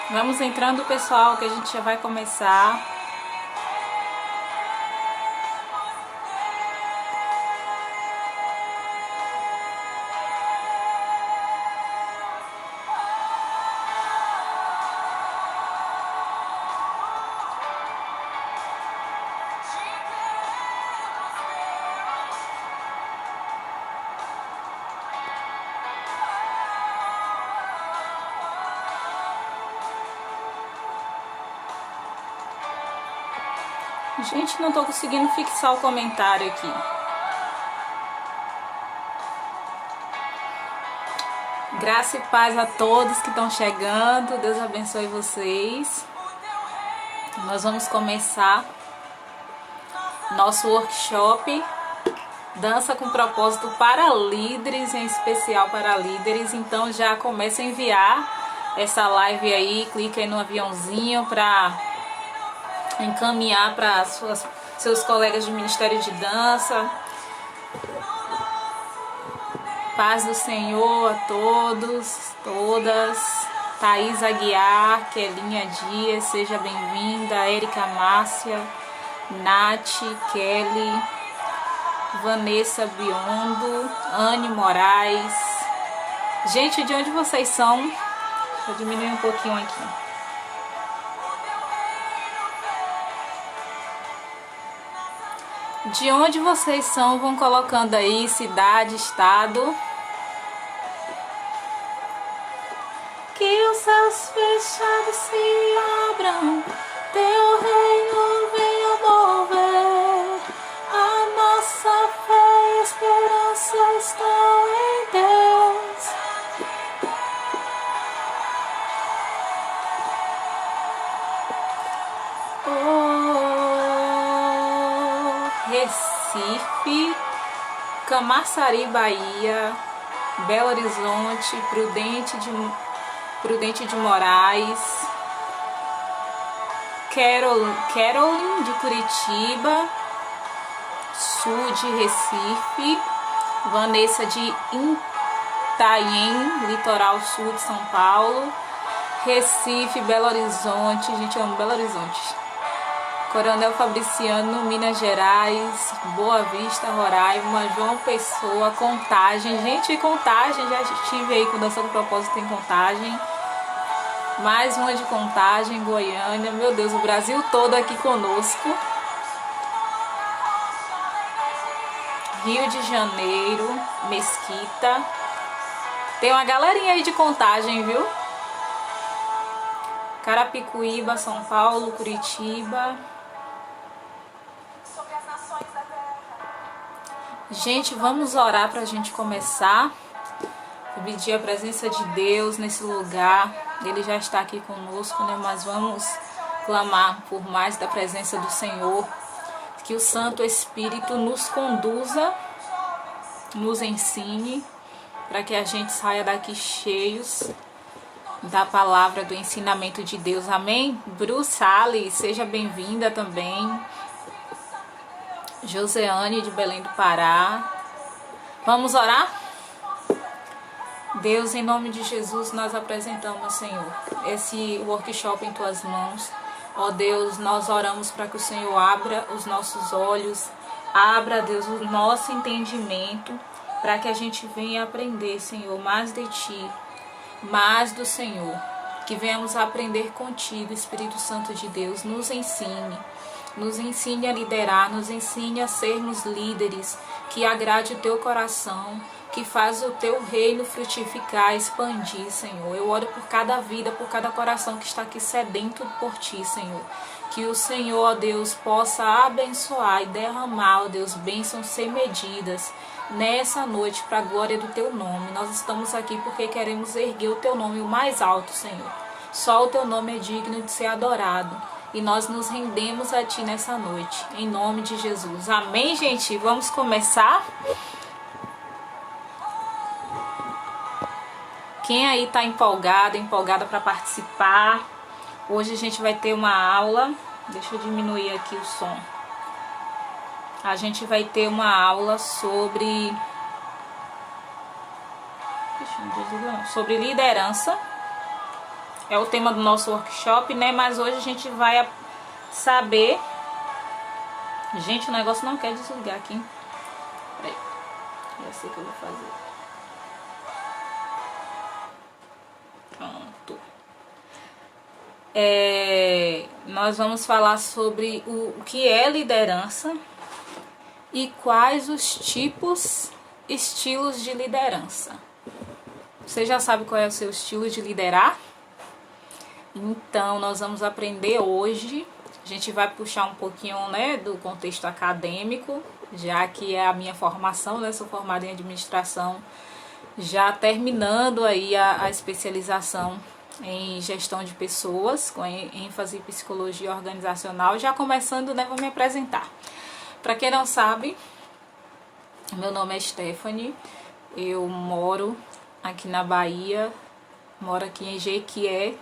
Vamos entrando, pessoal, que a gente já vai começar. Gente, não tô conseguindo fixar o comentário aqui. Graça e paz a todos que estão chegando. Deus abençoe vocês. Nós vamos começar nosso workshop Dança com Propósito para Líderes, em especial para líderes. Então já começa a enviar essa live aí, clica aí no aviãozinho para encaminhar para seus colegas de Ministério de Dança. Paz do Senhor a todos, todas. Thaís Aguiar, Kelinha Dias, seja bem-vinda. Érica Márcia, Nath, Kelly, Vanessa Biondo, Anne Moraes. Gente, de onde vocês são? Deixa eu diminuir um pouquinho aqui. De onde vocês são? Vão colocando aí cidade, estado. Que os céus fechados se abram, teu reino venha mover. A nossa fé e esperança estão em Deus. Recife, Camaçari, Bahia, Belo Horizonte, Prudente de Moraes, Caroline de Curitiba, Sul de Recife, Vanessa de Itaém, litoral sul de São Paulo, Recife, Belo Horizonte, gente, eu amo Belo Horizonte. Coronel Fabriciano, Minas Gerais, Boa Vista, Roraima, João Pessoa, Contagem. Gente, Contagem, já estive aí com Dança do Propósito em Contagem. Mais uma de Contagem, Goiânia. Meu Deus, o Brasil todo aqui conosco. Rio de Janeiro, Mesquita. Tem uma galerinha aí de Contagem, viu? Carapicuíba, São Paulo, Curitiba. Gente, vamos orar para a gente começar. Pedir a presença de Deus nesse lugar. Ele já está aqui conosco, né? Mas vamos clamar por mais da presença do Senhor. Que o Santo Espírito nos conduza, nos ensine, para que a gente saia daqui cheios da palavra, do ensinamento de Deus. Amém? Bruce Salles, seja bem-vinda também. Joseane de Belém do Pará. Vamos orar? Deus, em nome de Jesus, nós apresentamos, Senhor, esse workshop em Tuas mãos. Ó Deus, nós oramos para que o Senhor abra os nossos olhos, abra, Deus, o nosso entendimento, para que a gente venha aprender, Senhor, mais de Ti, mais do Senhor. Que venhamos a aprender contigo, Espírito Santo de Deus. Nos ensine a liderar, nos ensine a sermos líderes, que agrade o Teu coração, que faz o Teu reino frutificar, expandir, Senhor. Eu oro por cada vida, por cada coração que está aqui sedento por Ti, Senhor. Que o Senhor, ó Deus, possa abençoar e derramar, ó Deus, bênçãos sem medidas nessa noite para a glória do Teu nome. Nós estamos aqui porque queremos erguer o Teu nome o mais alto, Senhor. Só o Teu nome é digno de ser adorado. E nós nos rendemos a Ti nessa noite, em nome de Jesus. Amém, gente? Vamos começar? Quem aí está empolgada para participar? Hoje a gente vai ter uma aula, deixa eu diminuir aqui o som. A gente vai ter uma aula sobre liderança. É o tema do nosso workshop, né? Mas hoje a gente vai saber... Gente, o negócio não quer desligar aqui. Peraí. Já sei o que eu vou fazer. Pronto. Nós vamos falar sobre o que é liderança e quais os tipos, estilos de liderança. Você já sabe qual é o seu estilo de liderar? Então, nós vamos aprender hoje. A gente vai puxar um pouquinho, né, do contexto acadêmico, já que é a minha formação, né? Sou formada em administração, já terminando aí a especialização em gestão de pessoas, com ênfase em psicologia organizacional. Já começando, né, vou me apresentar. Para quem não sabe, meu nome é Stephanie, eu moro aqui na Bahia, moro aqui em Jequié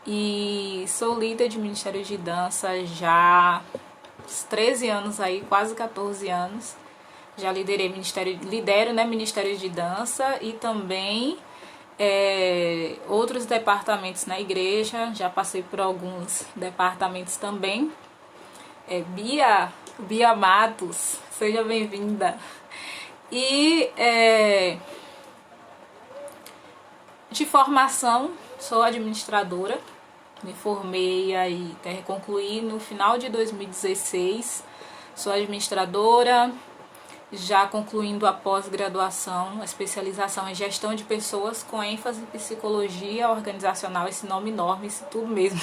e sou líder de Ministério de Dança já há 13 anos aí, quase 14 anos. Já lidero, né, Ministério de Dança e também outros departamentos na igreja, já passei por alguns departamentos também. Bia Matos, seja bem-vinda. E de formação, sou administradora, me formei aí, concluí no final de 2016, sou administradora, já concluindo a pós-graduação, a especialização em gestão de pessoas com ênfase em psicologia organizacional, esse nome enorme, isso tudo mesmo.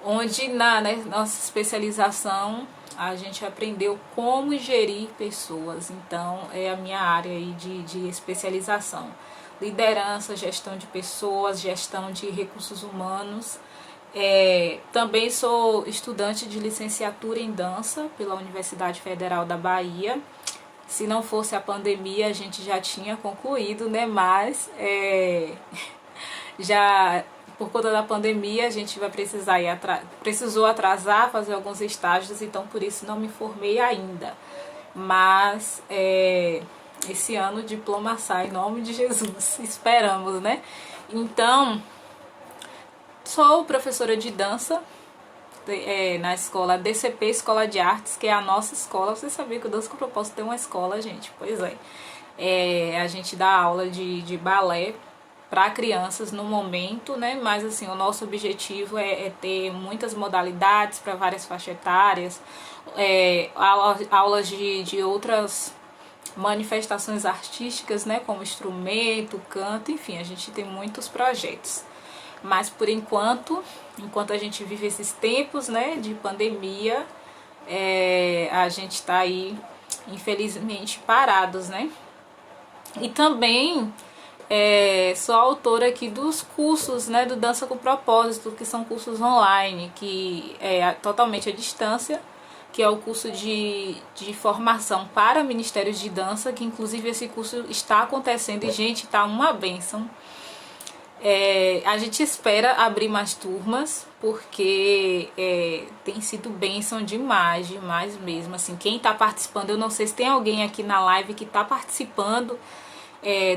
Onde na nossa especialização a gente aprendeu como gerir pessoas, então é a minha área aí de especialização. Liderança, gestão de pessoas, gestão de recursos humanos. Também sou estudante de licenciatura em dança pela Universidade Federal da Bahia. Se não fosse a pandemia a gente já tinha concluído, né? Mas já por conta da pandemia a gente vai precisar precisou atrasar, fazer alguns estágios, então por isso não me formei ainda. Mas esse ano o diploma sai, em nome de Jesus, esperamos, né? Então, sou professora de dança na escola DCP, Escola de Artes, que é a nossa escola. Você sabia que o Dança com Propósito tem uma escola, gente? Pois a gente dá aula de balé para crianças no momento, né? Mas assim, o nosso objetivo é ter muitas modalidades para várias faixas etárias, aulas de outras manifestações artísticas, né, como instrumento, canto, enfim, a gente tem muitos projetos. Mas por enquanto a gente vive esses tempos, né, de pandemia, a gente está aí, infelizmente, parados, né? E também sou autora aqui dos cursos, né, do Dança com Propósito, que são cursos online, que é totalmente à distância, que é o curso de formação para ministérios de dança, que inclusive esse curso está acontecendo e, gente, tá uma bênção. A gente espera abrir mais turmas, porque tem sido bênção demais mesmo. Assim, quem está participando, eu não sei se tem alguém aqui na live que está participando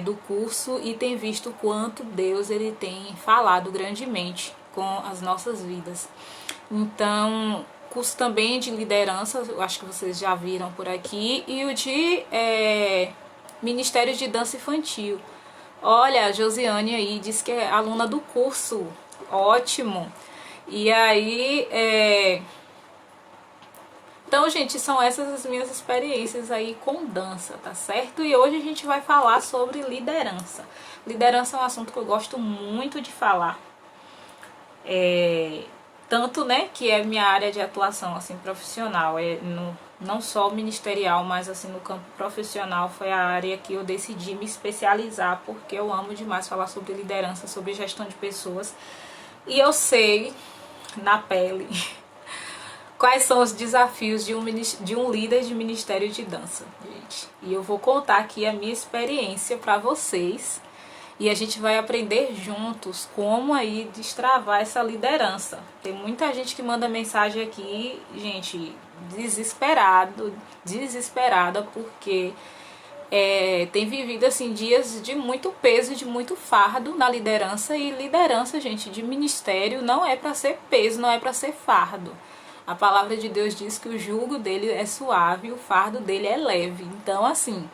do curso e tem visto o quanto Deus ele tem falado grandemente com as nossas vidas. Então, curso também de liderança, eu acho que vocês já viram por aqui, e o de Ministério de Dança Infantil. Olha, a Josiane aí disse que é aluna do curso, ótimo. E aí, então, gente, são essas as minhas experiências aí com dança, tá certo? E hoje a gente vai falar sobre liderança. Liderança é um assunto que eu gosto muito de falar. Tanto, né, que é minha área de atuação, assim, profissional, não só ministerial, mas assim, no campo profissional foi a área que eu decidi me especializar, porque eu amo demais falar sobre liderança, sobre gestão de pessoas, e eu sei, na pele, quais são os desafios de um líder de ministério de dança, gente. E eu vou contar aqui a minha experiência para vocês, e a gente vai aprender juntos como aí destravar essa liderança. Tem muita gente que manda mensagem aqui, gente, desesperada, porque tem vivido assim dias de muito peso, de muito fardo na liderança, e liderança, gente, de ministério não é para ser peso, não é para ser fardo. A palavra de Deus diz que o jugo dele é suave, o fardo dele é leve. Então, assim,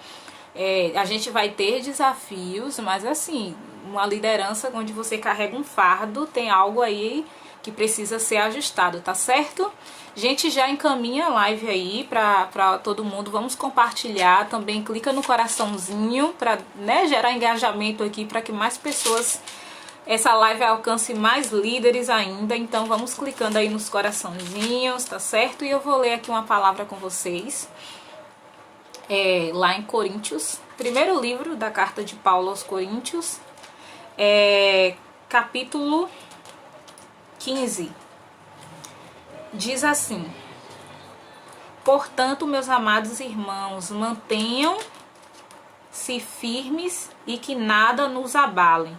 a gente vai ter desafios, mas assim, uma liderança onde você carrega um fardo, tem algo aí que precisa ser ajustado, tá certo? Gente, já encaminha a live aí pra todo mundo, vamos compartilhar também, clica no coraçãozinho pra, né, gerar engajamento aqui, para que mais pessoas, essa live alcance mais líderes ainda. Então vamos clicando aí nos coraçãozinhos, tá certo? E eu vou ler aqui uma palavra com vocês. Lá em Coríntios, primeiro livro da carta de Paulo aos Coríntios, capítulo 15, diz assim: portanto, meus amados irmãos, mantenham-se firmes e que nada nos abalem.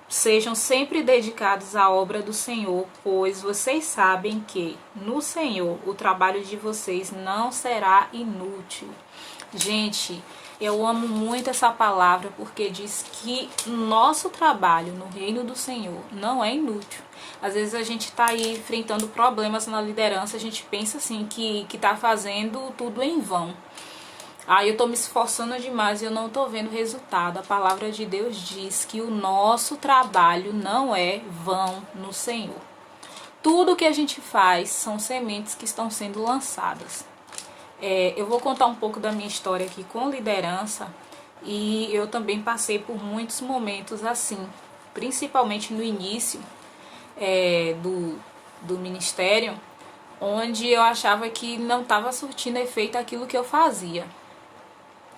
Sejam sempre dedicados à obra do Senhor, pois vocês sabem que no Senhor o trabalho de vocês não será inútil. Gente, eu amo muito essa palavra, porque diz que nosso trabalho no reino do Senhor não é inútil. Às vezes a gente está aí enfrentando problemas na liderança, a gente pensa assim que está fazendo tudo em vão. Eu tô me esforçando demais e eu não tô vendo resultado. A palavra de Deus diz que o nosso trabalho não é vão no Senhor. Tudo que a gente faz são sementes que estão sendo lançadas. Eu vou contar um pouco da minha história aqui com liderança, e eu também passei por muitos momentos assim, principalmente no início do ministério, onde eu achava que não estava surtindo efeito aquilo que eu fazia.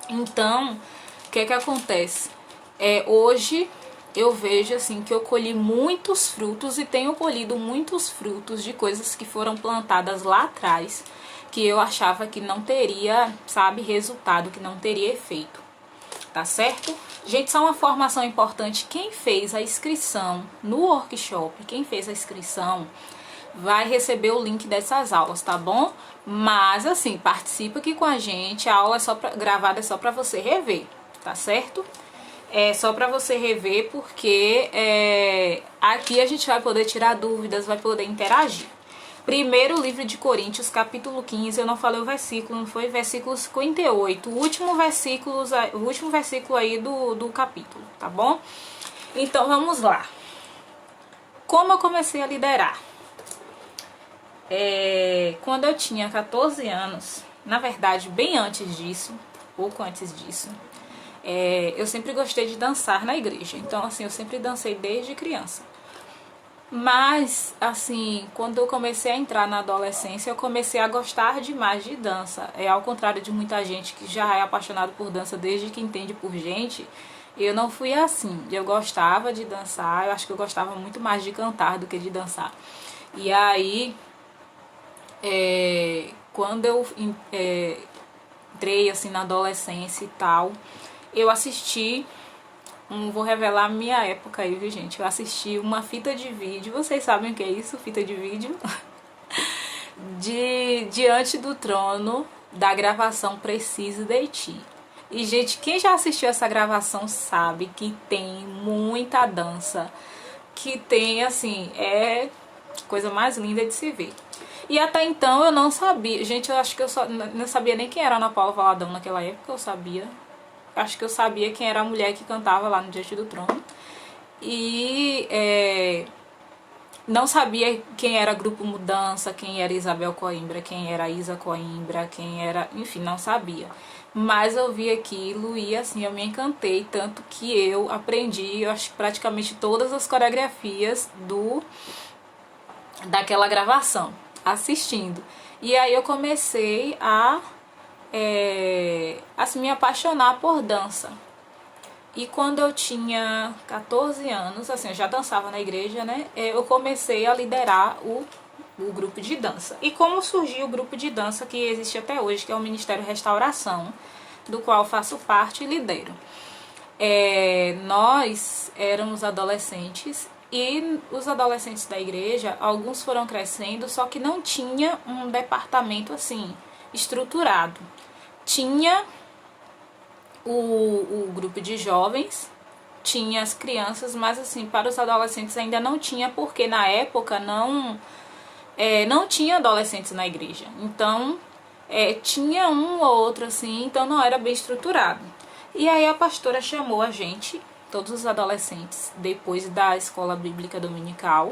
Então, o que acontece? Hoje eu vejo assim que eu colhi muitos frutos, e tenho colhido muitos frutos de coisas que foram plantadas lá atrás, que eu achava que não teria, resultado, que não teria efeito. Tá certo? Gente, só uma informação importante: quem fez a inscrição no workshop, quem fez a inscrição, vai receber o link dessas aulas, tá bom? Mas assim, participa aqui com a gente, a aula gravada é só pra você rever, tá certo? É só pra você rever, porque aqui a gente vai poder tirar dúvidas, vai poder interagir. Primeiro livro de Coríntios, capítulo 15, eu não falei o versículo, não foi? Versículo 58, o último versículo aí do capítulo, tá bom? Então vamos lá. Como eu comecei a liderar? Quando eu tinha 14 anos, na verdade bem antes disso, pouco antes disso, eu sempre gostei de dançar na igreja. Então assim, eu sempre dancei desde criança. Mas, assim, quando eu comecei a entrar na adolescência, eu comecei a gostar demais de dança. Ao contrário de muita gente que já é apaixonado por dança desde que entende por gente, eu não fui assim. Eu gostava de dançar, eu acho que eu gostava muito mais de cantar do que de dançar. E aí, quando eu entrei assim na adolescência e tal, eu assisti... Não vou revelar a minha época aí, viu, gente? Eu assisti uma fita de vídeo. Vocês sabem o que é isso, fita de vídeo? De Diante do Trono, da gravação Preciso de Ti. E, gente, quem já assistiu essa gravação sabe que tem muita dança. Que tem, assim, coisa mais linda de se ver. E até então eu não sabia. Gente, eu acho que eu não sabia nem quem era a Ana Paula Valadão naquela época. Acho que eu sabia quem era a mulher que cantava lá no Diante do Trono. E não sabia quem era Grupo Mudança, quem era Isabel Coimbra, quem era Isa Coimbra, quem era... Enfim, não sabia. Mas eu vi aquilo e assim, eu me encantei. Tanto que eu aprendi, eu acho, praticamente todas as coreografias daquela gravação, assistindo. E aí eu comecei a me apaixonar por dança. E quando eu tinha 14 anos, assim, eu já dançava na igreja, né? Eu comecei a liderar o grupo de dança. E como surgiu o grupo de dança que existe até hoje, que é o Ministério Restauração, do qual faço parte e lidero. nós éramos adolescentes e os adolescentes da igreja, alguns foram crescendo, só que não tinha um departamento assim estruturado. Tinha o grupo de jovens, tinha as crianças, mas assim, para os adolescentes ainda não tinha, porque na época não tinha adolescentes na igreja. Então, tinha um ou outro assim, então não era bem estruturado. E aí a pastora chamou a gente, todos os adolescentes, depois da escola bíblica dominical.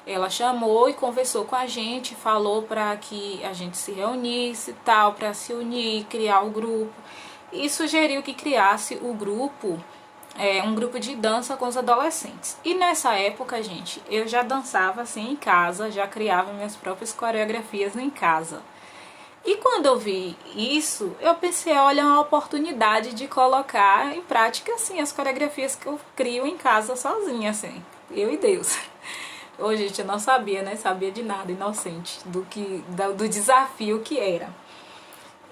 Ela chamou e conversou com a gente, falou para que a gente se reunisse e tal, para se unir, criar o grupo. E sugeriu que criasse o grupo, um grupo de dança com os adolescentes. E nessa época, gente, eu já dançava assim em casa, já criava minhas próprias coreografias em casa. E quando eu vi isso, eu pensei, olha, uma oportunidade de colocar em prática, assim, as coreografias que eu crio em casa sozinha, assim, eu e Deus. Ô, gente, eu não sabia, né? Sabia de nada, inocente, do desafio que era.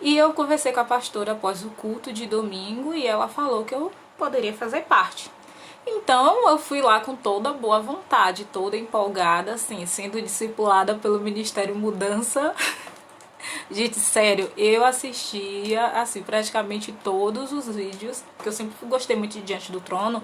E eu conversei com a pastora após o culto de domingo e ela falou que eu poderia fazer parte. Então eu fui lá com toda boa vontade, toda empolgada, assim, sendo discipulada pelo Ministério Mudança. Gente, sério, eu assistia, assim, praticamente todos os vídeos, porque eu sempre gostei muito de Diante do Trono,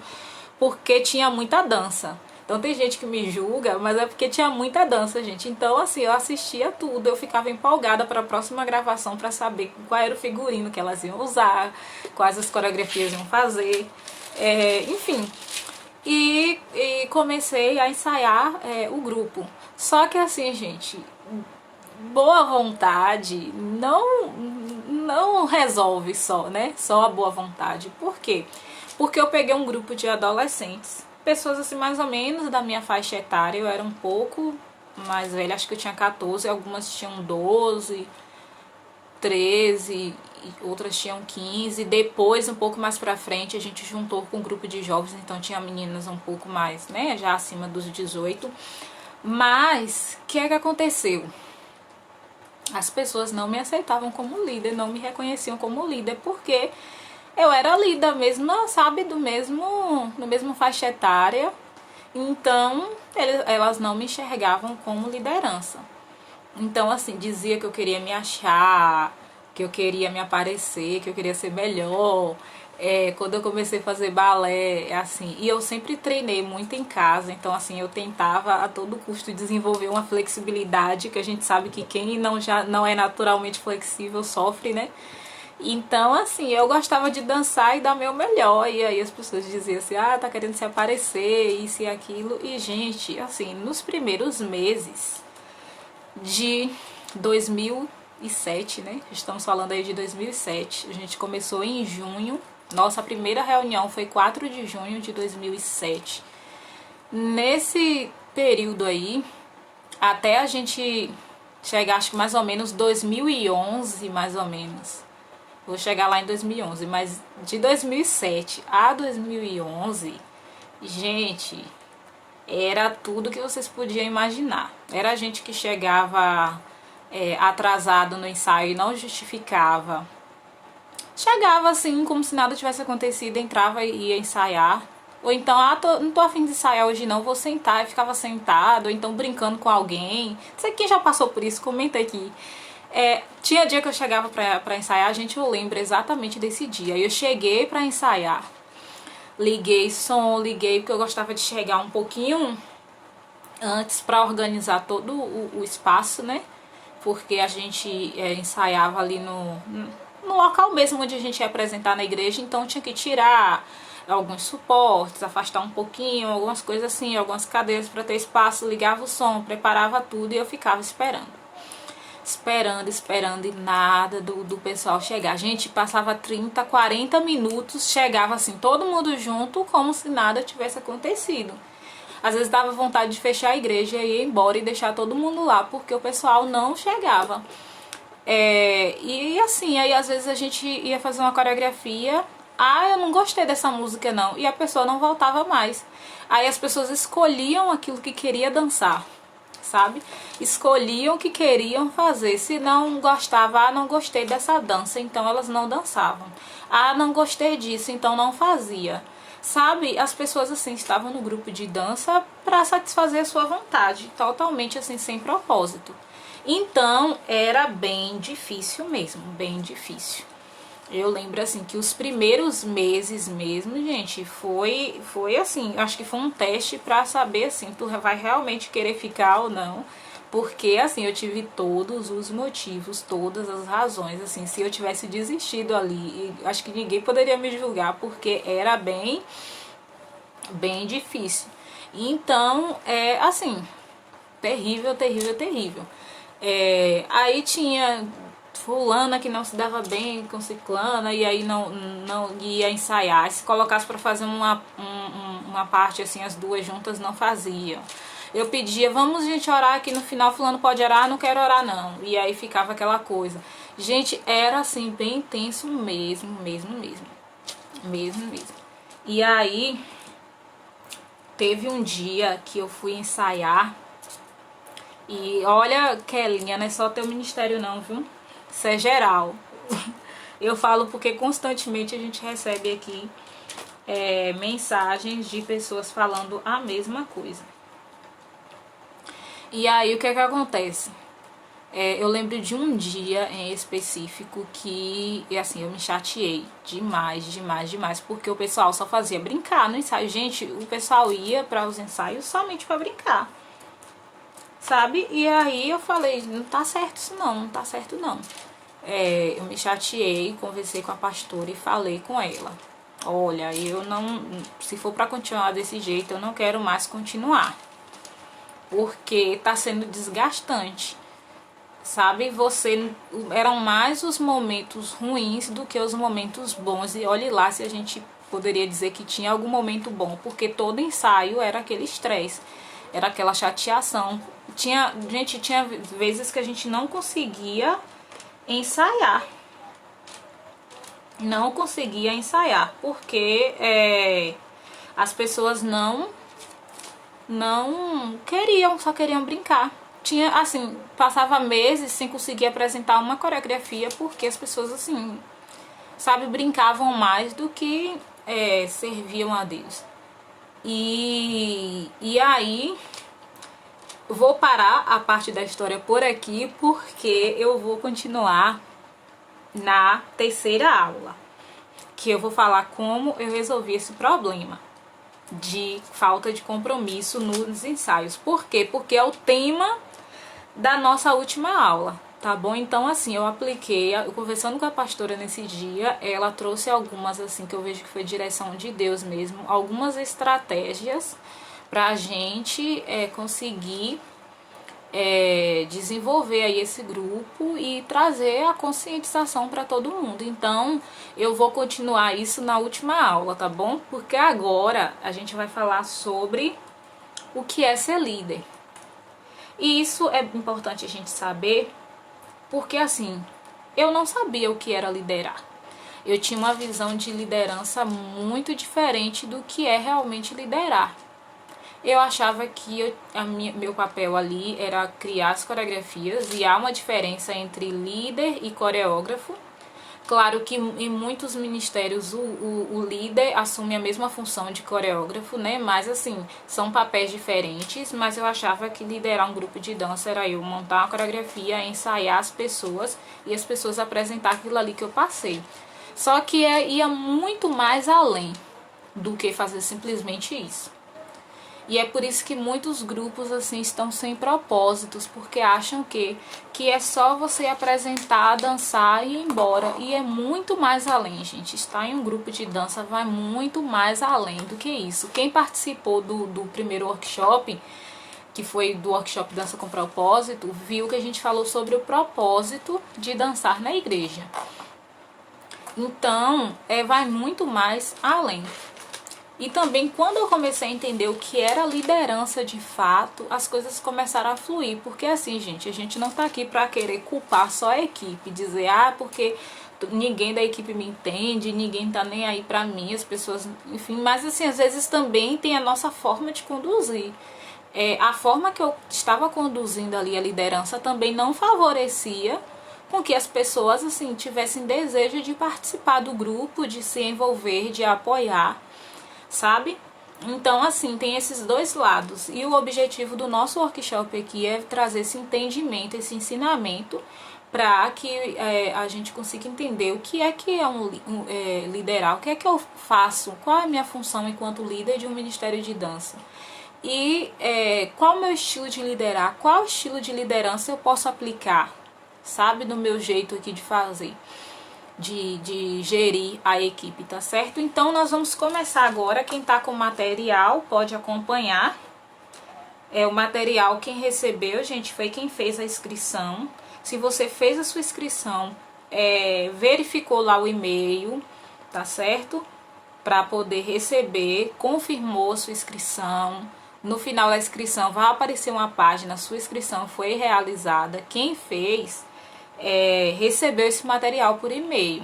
porque tinha muita dança. Então tem gente que me julga, mas é porque tinha muita dança, gente. Então, assim, eu assistia tudo, eu ficava empolgada para a próxima gravação para saber qual era o figurino que elas iam usar, quais as coreografias iam fazer, enfim. E comecei a ensaiar o grupo. Só que assim, gente, boa vontade não resolve só, né? Só a boa vontade. Por quê? Porque eu peguei um grupo de adolescentes, pessoas assim mais ou menos da minha faixa etária. Eu era um pouco mais velha, acho que eu tinha 14, algumas tinham 12, 13, outras tinham 15. Depois, um pouco mais pra frente, a gente juntou com um grupo de jovens, então tinha meninas um pouco mais, né, já acima dos 18. Mas, o que é que aconteceu? As pessoas não me aceitavam como líder, não me reconheciam como líder, porque eu era líder mesmo, sabe, do mesmo faixa etária. Então, elas não me enxergavam como liderança. Então, assim, dizia que eu queria me achar, que eu queria me aparecer, que eu queria ser melhor. Quando eu comecei a fazer balé, assim, e eu sempre treinei muito em casa, então, assim, eu tentava a todo custo desenvolver uma flexibilidade, que a gente sabe que quem não é naturalmente flexível sofre, né? Então, assim, eu gostava de dançar e dar meu melhor. E aí as pessoas diziam assim, tá querendo se aparecer, isso e aquilo. E, gente, assim, nos primeiros meses de 2007, né? Estamos falando aí de 2007. A gente começou em junho. Nossa primeira reunião foi 4 de junho de 2007. Nesse período aí, até a gente chegar, acho que mais ou menos 2011, mais ou menos. Vou chegar lá em 2011, mas de 2007 a 2011, gente, era tudo que vocês podiam imaginar. Era gente que chegava atrasado no ensaio e não justificava. Chegava assim, como se nada tivesse acontecido, entrava e ia ensaiar. Ou então, não tô afim de ensaiar hoje não, vou sentar, e ficava sentado, ou então brincando com alguém. Não sei quem já passou por isso, comenta aqui. Tinha dia que eu chegava pra ensaiar, gente, eu lembro exatamente desse dia. Eu cheguei pra ensaiar, liguei som, porque eu gostava de chegar um pouquinho antes pra organizar todo o espaço, né? Porque a gente ensaiava ali no local mesmo onde a gente ia apresentar na igreja, então tinha que tirar alguns suportes, afastar um pouquinho, algumas coisas assim, algumas cadeiras para ter espaço, ligava o som, preparava tudo e eu ficava esperando e nada do pessoal chegar. A gente passava 30, 40 minutos, chegava assim, todo mundo junto, como se nada tivesse acontecido. Às vezes dava vontade de fechar a igreja e ir embora e deixar todo mundo lá, porque o pessoal não chegava. E assim, aí às vezes a gente ia fazer uma coreografia, eu não gostei dessa música não, e a pessoa não voltava mais. Aí as pessoas escolhiam aquilo que queria dançar, sabe? Escolhiam o que queriam fazer. Se não gostava, não gostei dessa dança, então elas não dançavam. Não gostei disso, então não fazia. sabe, as pessoas assim estavam no grupo de dança para satisfazer a sua vontade, totalmente assim sem propósito. Então era bem difícil mesmo, bem difícil. Eu lembro assim que os primeiros meses mesmo, gente, foi assim, acho que foi um teste pra saber assim, tu vai realmente querer ficar ou não. Porque assim, eu tive todos os motivos, todas as razões, assim, se eu tivesse desistido ali, acho que ninguém poderia me julgar, porque era bem difícil. Então, assim, terrível, terrível, terrível. Aí tinha fulana que não se dava bem com ciclana e aí não ia ensaiar. Se colocasse para fazer uma parte assim, as duas juntas não faziam. Eu pedia, vamos gente orar aqui no final, fulano pode orar, não quero orar não. E aí ficava aquela coisa. Gente, era assim, bem intenso mesmo. E aí, teve um dia que eu fui ensaiar. E olha, Kelinha, não é só teu ministério não, viu? Isso é geral. Eu falo porque constantemente a gente recebe aqui mensagens de pessoas falando a mesma coisa. E aí o que acontece? Eu lembro de um dia em específico que, assim, eu me chateei demais, porque o pessoal só fazia brincar no ensaio. Gente, o pessoal ia para os ensaios somente para brincar, sabe? E aí eu falei, não tá certo isso não tá certo não. Eu me chateei, conversei com a pastora e falei com ela. Olha, eu não, se for para continuar desse jeito, eu não quero mais continuar. Porque tá sendo desgastante. Sabe, eram mais os momentos ruins do que os momentos bons. E olhe lá se a gente poderia dizer que tinha algum momento bom, porque todo ensaio era aquele estresse, era aquela chateação. Tinha vezes que a gente não conseguia ensaiar. Não conseguia ensaiar, porque as pessoas não queriam, só queriam brincar. Tinha, assim, passava meses sem conseguir apresentar uma coreografia porque as pessoas, assim, sabe, brincavam mais do que serviam a Deus. E aí, vou parar a parte da história por aqui porque eu vou continuar na terceira aula, que eu vou falar como eu resolvi esse problema de falta de compromisso nos ensaios. Por quê? Porque é o tema da nossa última aula, tá bom? Então, assim, eu conversando com a pastora nesse dia, ela trouxe algumas, assim, que eu vejo que foi direção de Deus mesmo, algumas estratégias pra gente conseguir desenvolver aí esse grupo e trazer a conscientização para todo mundo. Então, eu vou continuar isso na última aula, tá bom? Porque agora a gente vai falar sobre o que é ser líder. E isso é importante a gente saber, porque assim, eu não sabia o que era liderar. Eu tinha uma visão de liderança muito diferente do que é realmente liderar. Eu achava que meu papel ali era criar as coreografias, e há uma diferença entre líder e coreógrafo. Claro que em muitos ministérios o líder assume a mesma função de coreógrafo, né? Mas assim, são papéis diferentes, mas eu achava que liderar um grupo de dança era eu montar uma coreografia, ensaiar as pessoas e as pessoas apresentar aquilo ali que eu passei. Só que ia muito mais além do que fazer simplesmente isso. E é por isso que muitos grupos assim estão sem propósitos, porque acham que é só você apresentar, dançar e ir embora. E é muito mais além, gente. Estar em um grupo de dança vai muito mais além do que isso. Quem participou do primeiro workshop, que foi do workshop Dança com Propósito, viu que a gente falou sobre o propósito de dançar na igreja. Então, vai muito mais além. E também, quando eu comecei a entender o que era liderança de fato, as coisas começaram a fluir. Porque assim, gente, a gente não tá aqui pra querer culpar só a equipe, dizer, porque ninguém da equipe me entende, ninguém tá nem aí pra mim, as pessoas, enfim. Mas assim, às vezes também tem a nossa forma de conduzir. A forma que eu estava conduzindo ali a liderança também não favorecia com que as pessoas, assim, tivessem desejo de participar do grupo, de se envolver, de apoiar. sabe? Então, assim, tem esses dois lados. E o objetivo do nosso workshop aqui é trazer esse entendimento, esse ensinamento, para que a gente consiga entender o que é liderar, o que é que eu faço, qual é a minha função enquanto líder de um ministério de dança. E qual é o meu estilo de liderar, qual estilo de liderança eu posso aplicar, sabe, do meu jeito aqui de fazer. De gerir a equipe, tá certo? Então nós vamos começar agora. Quem tá com material pode acompanhar. O material quem recebeu, gente, foi quem fez a inscrição. Se você fez a sua inscrição, verificou lá o e-mail, tá certo? Para poder receber, confirmou a sua inscrição. No final da inscrição vai aparecer uma página, sua inscrição foi realizada. Quem fez recebeu esse material por e-mail.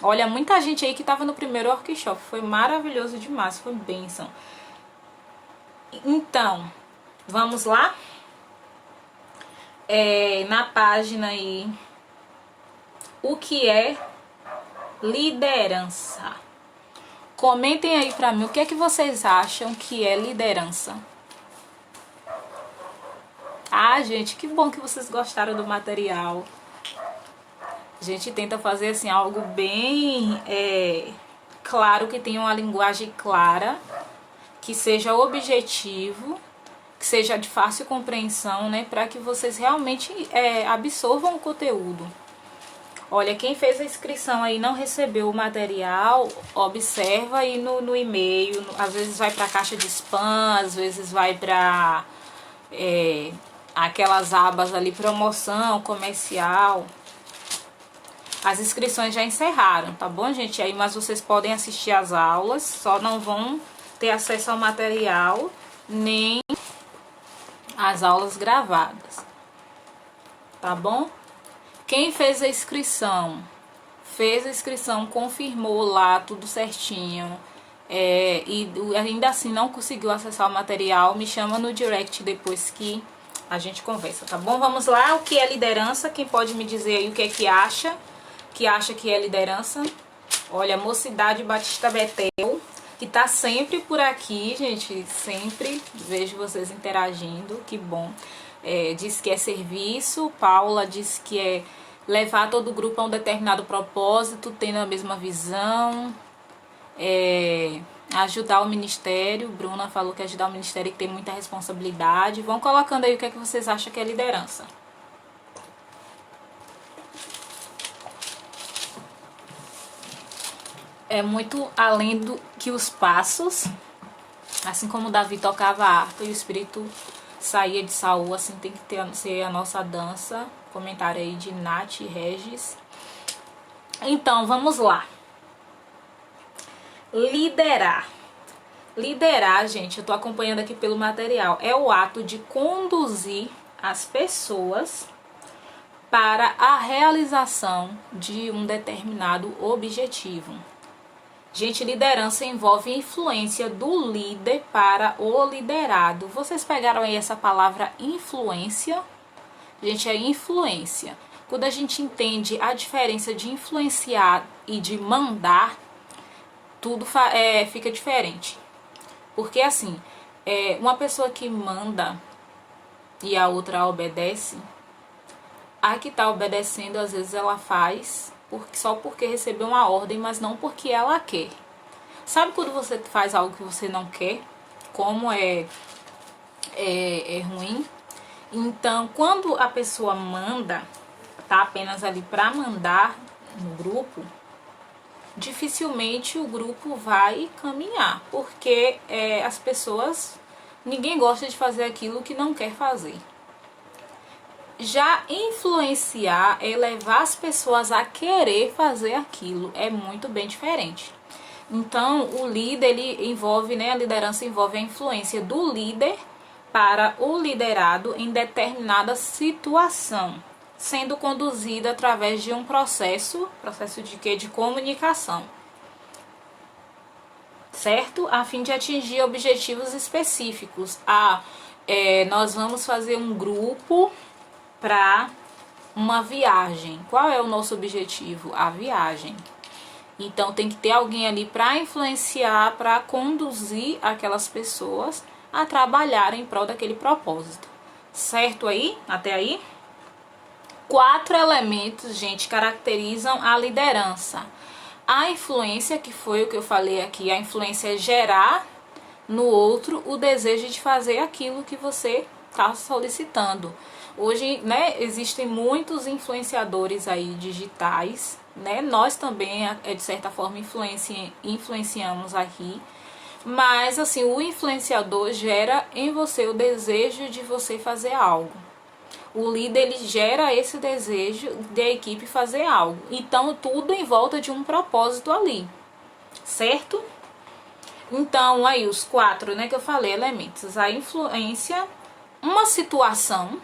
Olha, muita gente aí que estava no primeiro workshop, foi maravilhoso demais, foi bênção. Então, vamos lá? Na página aí, o que é liderança? Comentem aí pra mim o que é que vocês acham que é liderança. Ah, gente, que bom que vocês gostaram do material. A gente tenta fazer assim algo bem claro, que tenha uma linguagem clara, que seja objetivo, que seja de fácil compreensão, né, para que vocês realmente absorvam o conteúdo. Olha, quem fez a inscrição aí não recebeu o material, observa aí no e-mail, às vezes vai para a caixa de spam, às vezes vai para aquelas abas ali, promoção, comercial. As inscrições já encerraram, tá bom, gente? Aí, mas vocês podem assistir às aulas, só não vão ter acesso ao material, nem às aulas gravadas, tá bom? Quem fez a inscrição, confirmou lá tudo certinho, e ainda assim não conseguiu acessar o material, me chama no direct depois que a gente conversa, tá bom? Vamos lá, o que é liderança? Quem pode me dizer aí o que é que acha que é liderança? Olha, Mocidade Batista Betel, que tá sempre por aqui, gente, sempre vejo vocês interagindo, que bom. Diz que é serviço. Paula diz que é levar todo o grupo a um determinado propósito, tendo a mesma visão. Ajudar o ministério. Bruna falou que ajudar o ministério que tem muita responsabilidade. Vão colocando aí o que é que vocês acham que é liderança. É muito além do que os passos. Assim como Davi tocava a harpa e o espírito saía de Saul, assim tem que ser a nossa dança. Comentário aí de Nath e Regis. Então, vamos lá. Liderar. Liderar, gente, eu tô acompanhando aqui pelo material, é o ato de conduzir as pessoas para a realização de um determinado objetivo. Gente, liderança envolve influência do líder para o liderado. Vocês pegaram aí essa palavra influência? Gente, é influência. Quando a gente entende a diferença de influenciar e de mandar, tudo fica diferente. Porque assim, uma pessoa que manda e a outra obedece, a que está obedecendo, às vezes ela faz só porque recebeu uma ordem, mas não porque ela quer. Sabe quando você faz algo que você não quer? Como é ruim? Então, quando a pessoa manda, tá apenas ali para mandar no grupo, dificilmente o grupo vai caminhar, porque as pessoas, ninguém gosta de fazer aquilo que não quer fazer. Já influenciar é levar as pessoas a querer fazer aquilo, é muito bem diferente. Então, o líder, ele envolve, né, a liderança envolve a influência do líder para o liderado em determinada situação, sendo conduzida através de um processo de quê? De comunicação, certo? A fim de atingir objetivos específicos. Nós vamos fazer um grupo para uma viagem. Qual é o nosso objetivo? A viagem. Então tem que ter alguém ali para influenciar, para conduzir aquelas pessoas a trabalhar em prol daquele propósito. Certo aí? Até aí? 4 elementos, gente, caracterizam a liderança. A influência, que foi o que eu falei aqui, a influência é gerar no outro o desejo de fazer aquilo que você está solicitando. Hoje, né, existem muitos influenciadores aí digitais, né? Nós também, de certa forma, influenciamos aqui. Mas, assim, o influenciador gera em você o desejo de você fazer algo. O líder, ele gera esse desejo da equipe fazer algo. Então, tudo em volta de um propósito ali, certo? Então, aí os 4, né, que eu falei, elementos. A influência, uma situação,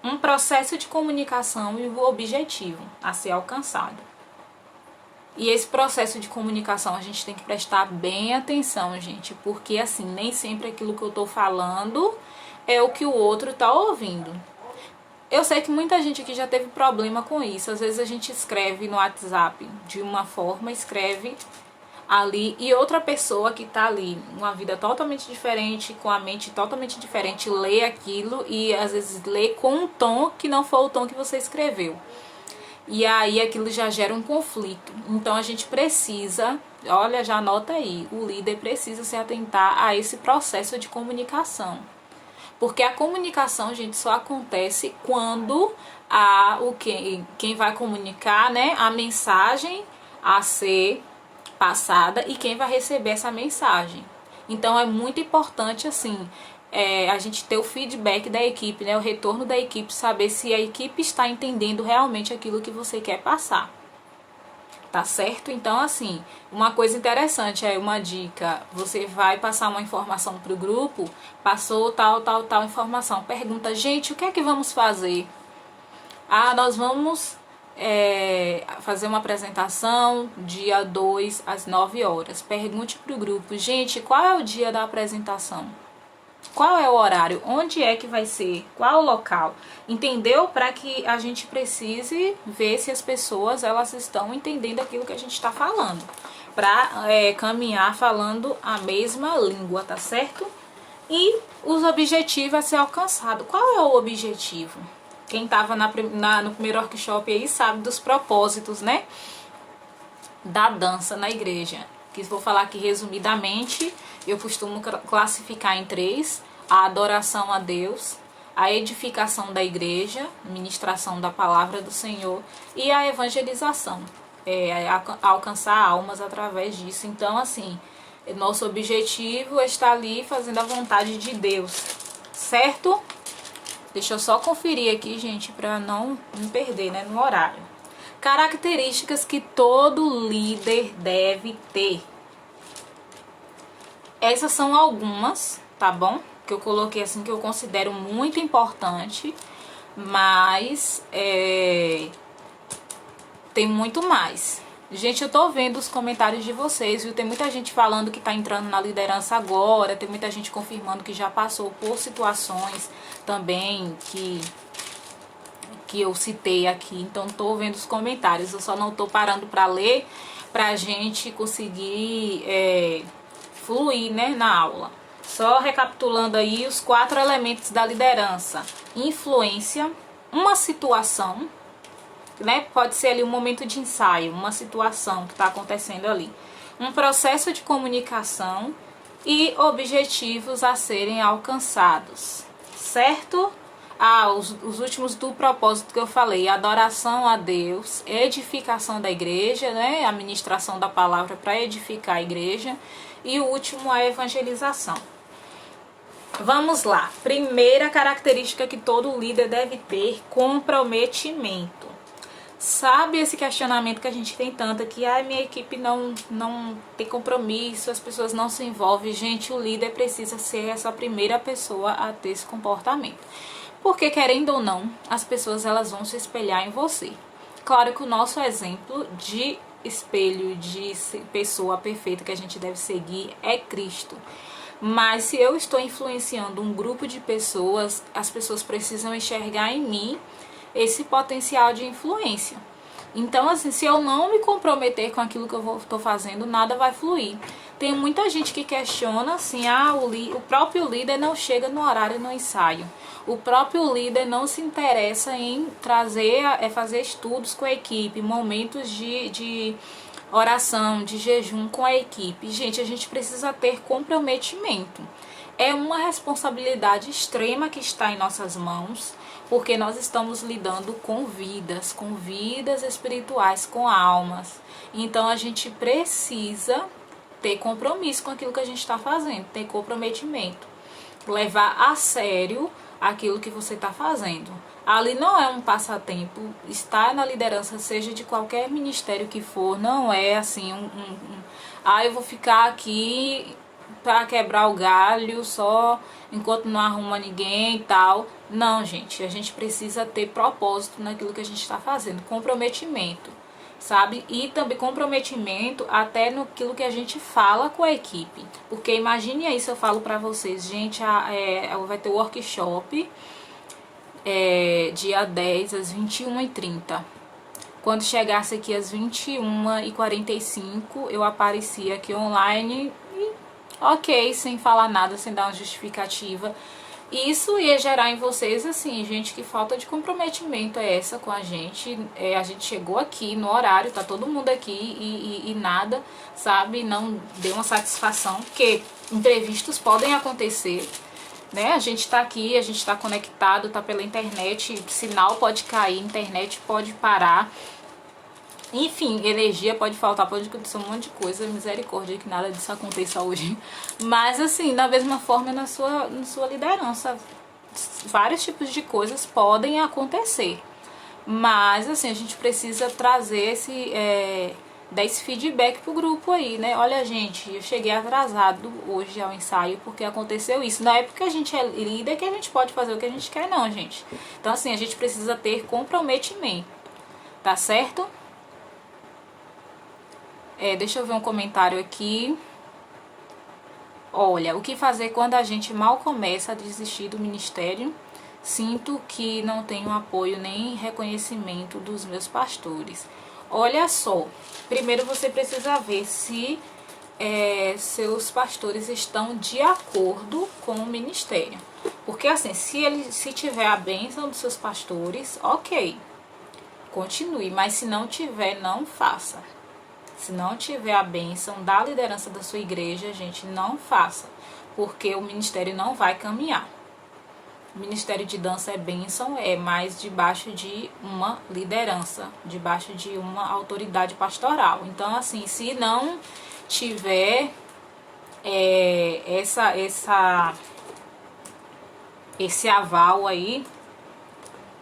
um processo de comunicação e o objetivo a ser alcançado. E esse processo de comunicação a gente tem que prestar bem atenção, gente, porque assim, nem sempre aquilo que eu tô falando é o que o outro tá ouvindo. Eu sei que muita gente aqui já teve problema com isso. Às vezes a gente escreve no WhatsApp de uma forma, escreve ali, e outra pessoa que tá ali, uma vida totalmente diferente, com a mente totalmente diferente, lê aquilo e às vezes lê com um tom que não foi o tom que você escreveu. E aí aquilo já gera um conflito. Então a gente precisa, olha, já anota aí, o líder precisa se atentar a esse processo de comunicação. Porque a comunicação, gente, só acontece quando quem vai comunicar, né, a mensagem a ser passada e quem vai receber essa mensagem. Então é muito importante, assim, a gente ter o feedback da equipe, né, o retorno da equipe, saber se a equipe está entendendo realmente aquilo que você quer passar. Tá certo? Então, assim, uma coisa interessante, uma dica, você vai passar uma informação para o grupo, passou tal informação, pergunta, gente, o que é que vamos fazer? Nós vamos fazer uma apresentação dia 2 às 9 horas. Pergunte para o grupo, gente, qual é o dia da apresentação? Qual é o horário? Onde é que vai ser? Qual o local? Entendeu? Para que a gente precise ver se as pessoas elas estão entendendo aquilo que a gente está falando. Para caminhar falando a mesma língua, tá certo? E os objetivos a ser alcançado. Qual é o objetivo? Quem estava no primeiro workshop aí sabe dos propósitos, né? Da dança na igreja. Que vou falar aqui resumidamente. Eu costumo classificar em 3: a adoração a Deus, a edificação da igreja, ministração da palavra do Senhor e a evangelização, alcançar almas através disso. Então, assim, nosso objetivo é estar ali fazendo a vontade de Deus, certo? Deixa eu só conferir aqui, gente, para não me perder, né, no horário. Características que todo líder deve ter. Essas são algumas, tá bom? Que eu coloquei assim, que eu considero muito importante, mas tem muito mais. Gente, eu tô vendo os comentários de vocês, viu? Tem muita gente falando que tá entrando na liderança agora, tem muita gente confirmando que já passou por situações também que eu citei aqui. Então, tô vendo os comentários, eu só não tô parando pra ler, pra gente conseguir fluir, né, na aula. Só recapitulando aí os 4 elementos da liderança: influência, uma situação, né, pode ser ali um momento de ensaio, uma situação que está acontecendo ali, um processo de comunicação e objetivos a serem alcançados, certo? Os últimos do propósito que eu falei: adoração a Deus, edificação da igreja, né, a ministração da palavra para edificar a igreja, e o último, a evangelização. Vamos lá. Primeira característica que todo líder deve ter: comprometimento. Sabe esse questionamento que a gente tem tanto aqui? Minha equipe não tem compromisso, as pessoas não se envolvem. Gente, o líder precisa ser essa primeira pessoa a ter esse comportamento. Porque, querendo ou não, as pessoas elas vão se espelhar em você. Claro que o nosso exemplo de espelho de pessoa perfeita que a gente deve seguir é Cristo. Mas se eu estou influenciando um grupo de pessoas, as pessoas precisam enxergar em mim esse potencial de influência. Então, assim, se eu não me comprometer com aquilo que eu estou fazendo, nada vai fluir. Tem muita gente que questiona assim, o próprio líder não chega no horário no ensaio. O próprio líder não se interessa em fazer estudos com a equipe, momentos de oração, de jejum com a equipe. Gente, a gente precisa ter comprometimento. É uma responsabilidade extrema que está em nossas mãos, porque nós estamos lidando com vidas espirituais, com almas. Então a gente precisa ter compromisso com aquilo que a gente está fazendo, ter comprometimento, levar a sério aquilo que você está fazendo. Ali não é um passatempo, estar na liderança, seja de qualquer ministério que for, não é assim eu vou ficar aqui para quebrar o galho só enquanto não arruma ninguém e tal. Não, gente, a gente precisa ter propósito naquilo que a gente está fazendo, comprometimento, sabe? E também comprometimento até naquilo que a gente fala com a equipe. Porque imagine aí se eu falo pra vocês, gente, vai ter workshop dia 10 às 21h30. Quando chegasse aqui às 21h45, eu aparecia aqui online e ok, sem falar nada, sem dar uma justificativa. Isso ia gerar em vocês, assim, gente, que falta de comprometimento é essa com a gente. A gente chegou aqui no horário, tá todo mundo aqui e nada, sabe? Não deu uma satisfação, porque imprevistos podem acontecer, né? A gente tá aqui, a gente tá conectado, tá pela internet, sinal pode cair, internet pode parar. Enfim, energia pode faltar, pode acontecer um monte de coisa, misericórdia que nada disso aconteça hoje. Mas assim, da mesma forma na sua liderança, vários tipos de coisas podem acontecer. Mas assim, a gente precisa trazer dar esse feedback pro grupo aí, né? Olha, gente, eu cheguei atrasado hoje ao ensaio porque aconteceu isso. Não é porque a gente é líder que a gente pode fazer o que a gente quer, não, gente. Então assim, a gente precisa ter comprometimento, tá certo? Deixa eu ver um comentário aqui. Olha, o que fazer quando a gente mal começa a desistir do ministério? Sinto que não tenho apoio nem reconhecimento dos meus pastores. Olha só, primeiro você precisa ver se seus pastores estão de acordo com o ministério. Porque assim, se tiver a bênção dos seus pastores, ok, continue. Mas se não tiver, não faça. Se não tiver a bênção da liderança da sua igreja, gente, não faça, porque o ministério não vai caminhar. O ministério de dança é bênção, é mais debaixo de uma liderança, debaixo de uma autoridade pastoral. Então, assim, se não tiver esse aval aí,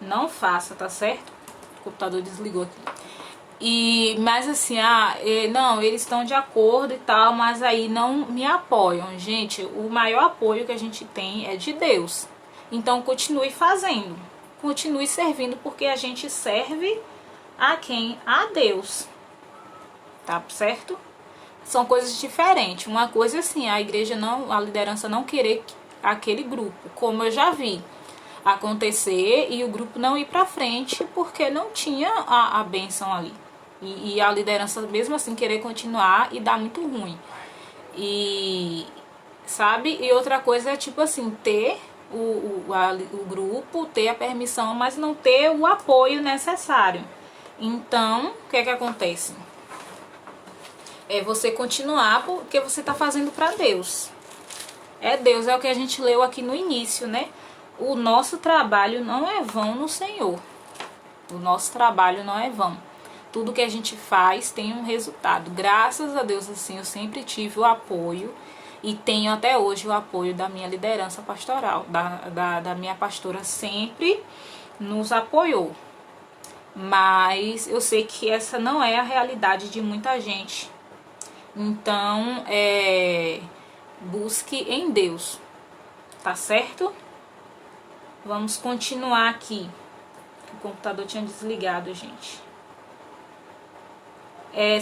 não faça, tá certo? O computador desligou aqui. Mas assim, não, eles estão de acordo e tal, mas aí não me apoiam. Gente, o maior apoio que a gente tem é de Deus. Então continue fazendo, continue servindo, porque a gente serve a quem? A Deus. Tá certo? São coisas diferentes. Uma coisa assim, a liderança não querer aquele grupo, como eu já vi acontecer, e o grupo não ir pra frente porque não tinha a bênção ali. E a liderança mesmo assim querer continuar e dar muito ruim. Sabe? E outra coisa é tipo assim, ter o grupo, ter a permissão, mas não ter o apoio necessário. Então, o que é que acontece? É você continuar porque você está fazendo para Deus. Deus, é o que a gente leu aqui no início, né? O nosso trabalho não é vão no Senhor. O nosso trabalho não é vão. Tudo que a gente faz tem um resultado. Graças a Deus, assim, eu sempre tive o apoio e tenho até hoje o apoio da minha liderança pastoral, da minha pastora, sempre nos apoiou. Mas eu sei que essa não é a realidade de muita gente. Então, busque em Deus, tá certo? Vamos continuar aqui. O computador tinha desligado, gente.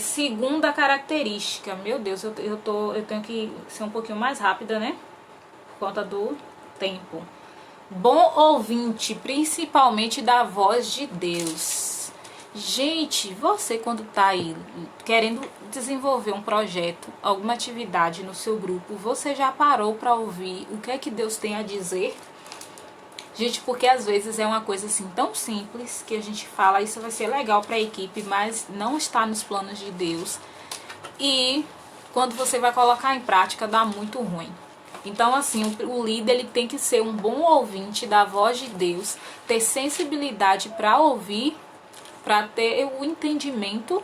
Segunda característica. Meu Deus, eu tenho que ser um pouquinho mais rápida, né? Por conta do tempo. Bom ouvinte, principalmente da voz de Deus. Gente, você quando tá aí querendo desenvolver um projeto, alguma atividade no seu grupo, você já parou para ouvir o que é que Deus tem a dizer? Gente, porque às vezes é uma coisa assim tão simples que a gente fala, isso vai ser legal para a equipe, mas não está nos planos de Deus. E quando você vai colocar em prática, dá muito ruim. Então, assim, o líder ele tem que ser um bom ouvinte da voz de Deus, ter sensibilidade para ouvir, para ter o entendimento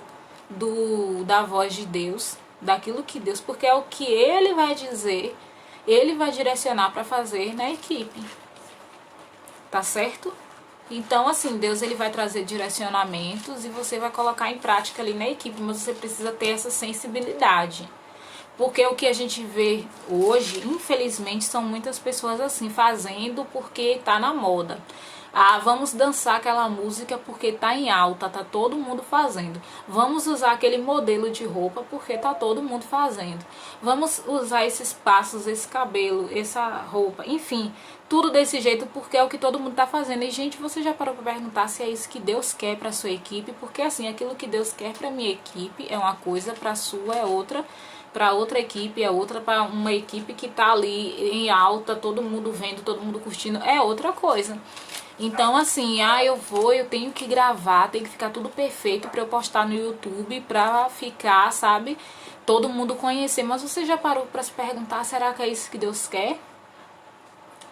da voz de Deus, daquilo que Deus, porque é o que ele vai dizer, ele vai direcionar para fazer na equipe. Tá certo? Então, assim, Deus ele vai trazer direcionamentos e você vai colocar em prática ali na equipe, mas você precisa ter essa sensibilidade. Porque o que a gente vê hoje, infelizmente, são muitas pessoas assim, fazendo porque tá na moda. Ah, vamos dançar aquela música porque tá em alta, tá todo mundo fazendo. Vamos usar aquele modelo de roupa porque tá todo mundo fazendo. Vamos usar esses passos, esse cabelo, essa roupa, enfim, tudo desse jeito porque é o que todo mundo tá fazendo. E gente, você já parou para perguntar se é isso que Deus quer para sua equipe? Porque assim, aquilo que Deus quer para minha equipe é uma coisa, para sua é outra. Para outra equipe é outra, para uma equipe que tá ali em alta, todo mundo vendo, todo mundo curtindo, é outra coisa. Então assim, eu tenho que gravar, tem que ficar tudo perfeito para eu postar no YouTube, para ficar, sabe, todo mundo conhecer. Mas você já parou para se perguntar, será que é isso que Deus quer?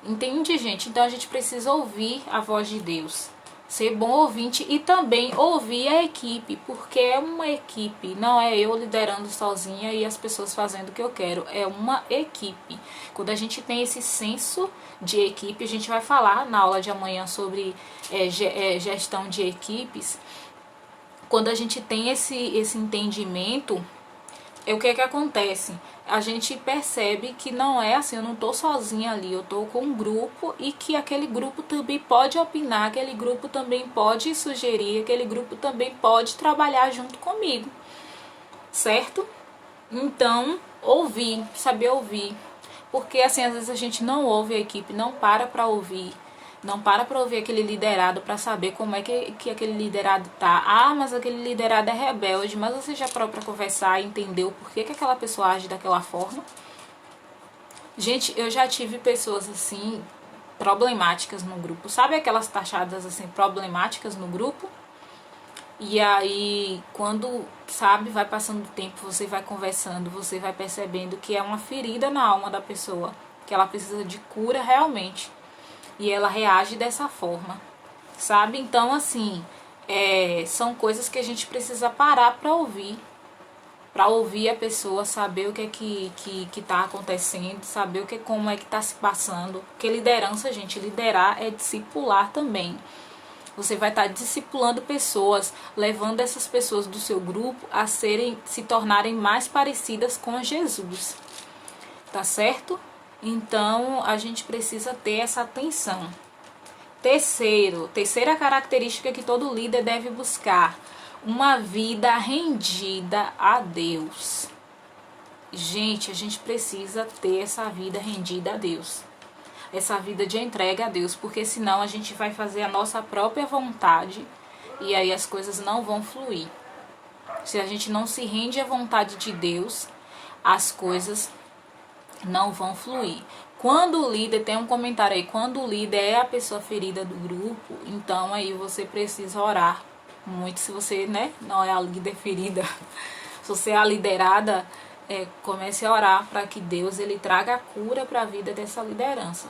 Entende, gente? Então a gente precisa ouvir a voz de Deus, ser bom ouvinte e também ouvir a equipe, porque é uma equipe, não é eu liderando sozinha e as pessoas fazendo o que eu quero, é uma equipe. Quando a gente tem esse senso de equipe, a gente vai falar na aula de amanhã sobre gestão de equipes. Quando a gente tem esse entendimento, o que é que acontece? A gente percebe que não é assim, eu não tô sozinha ali, eu tô com um grupo e que aquele grupo também pode opinar, aquele grupo também pode sugerir, aquele grupo também pode trabalhar junto comigo, certo? Então, ouvir, saber ouvir, porque assim, às vezes a gente não ouve a equipe, não para ouvir. Não para ouvir aquele liderado para saber como é que aquele liderado tá. Ah, mas aquele liderado é rebelde. Mas você já parou para conversar e entendeu por que aquela pessoa age daquela forma? Gente, eu já tive pessoas assim, problemáticas no grupo. Sabe aquelas taxadas assim, problemáticas no grupo? E aí, quando, sabe, vai passando o tempo, você vai conversando, você vai percebendo que é uma ferida na alma da pessoa. Que ela precisa de cura realmente. E ela reage dessa forma, sabe? Então, assim, são coisas que a gente precisa parar para ouvir a pessoa, saber o que é que tá acontecendo, saber como é que tá se passando. Porque liderança, gente, liderar é discipular também. Você vai estar discipulando pessoas, levando essas pessoas do seu grupo a se tornarem mais parecidas com Jesus, tá certo? Então, a gente precisa ter essa atenção. Terceira característica que todo líder deve buscar: uma vida rendida a Deus. Gente, a gente precisa ter essa vida rendida a Deus. Essa vida de entrega a Deus, porque senão a gente vai fazer a nossa própria vontade e aí as coisas não vão fluir. Se a gente não se rende à vontade de Deus, as coisas não vão fluir. Quando o líder, tem um comentário aí, quando o líder é a pessoa ferida do grupo, então aí você precisa orar muito. Se você, né, não é a líder ferida, se você é a liderada, comece a orar para que Deus ele traga a cura para a vida dessa liderança,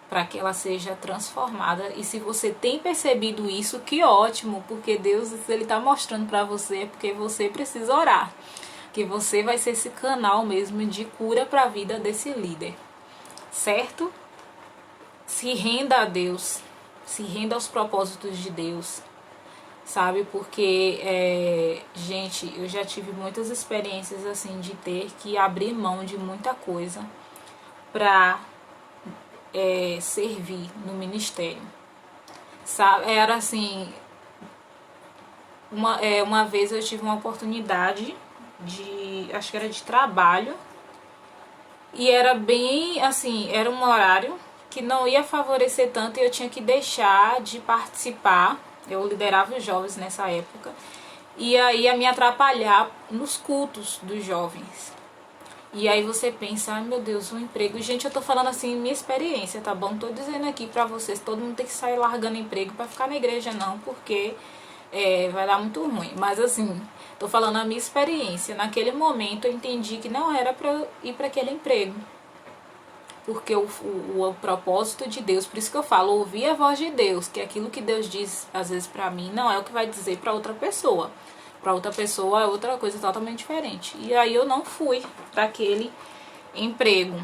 para que ela seja transformada. E se você tem percebido isso, que ótimo, porque Deus ele está mostrando para você, porque você precisa orar, que você vai ser esse canal mesmo de cura para a vida desse líder, certo? Se renda a Deus, se renda aos propósitos de Deus, sabe? Porque, gente, eu já tive muitas experiências assim de ter que abrir mão de muita coisa para servir no ministério, sabe? Era assim, uma vez eu tive uma oportunidade acho que era de trabalho, e era bem assim, era um horário que não ia favorecer tanto e eu tinha que deixar de participar Eu liderava os jovens nessa época. E aí ia me atrapalhar nos cultos dos jovens. E aí você pensa, ai meu Deus, um emprego. Gente, eu tô falando assim, minha experiência, tá bom? Tô dizendo aqui pra vocês, todo mundo tem que sair largando emprego pra ficar na igreja não, porque vai dar muito ruim. Mas assim, tô falando a minha experiência. Naquele momento eu entendi que não era pra eu ir pra aquele emprego. Porque o propósito de Deus, por isso que eu falo, ouvir a voz de Deus, que aquilo que Deus diz às vezes pra mim não é o que vai dizer pra outra pessoa. Para outra pessoa é outra coisa totalmente diferente. E aí eu não fui para aquele emprego.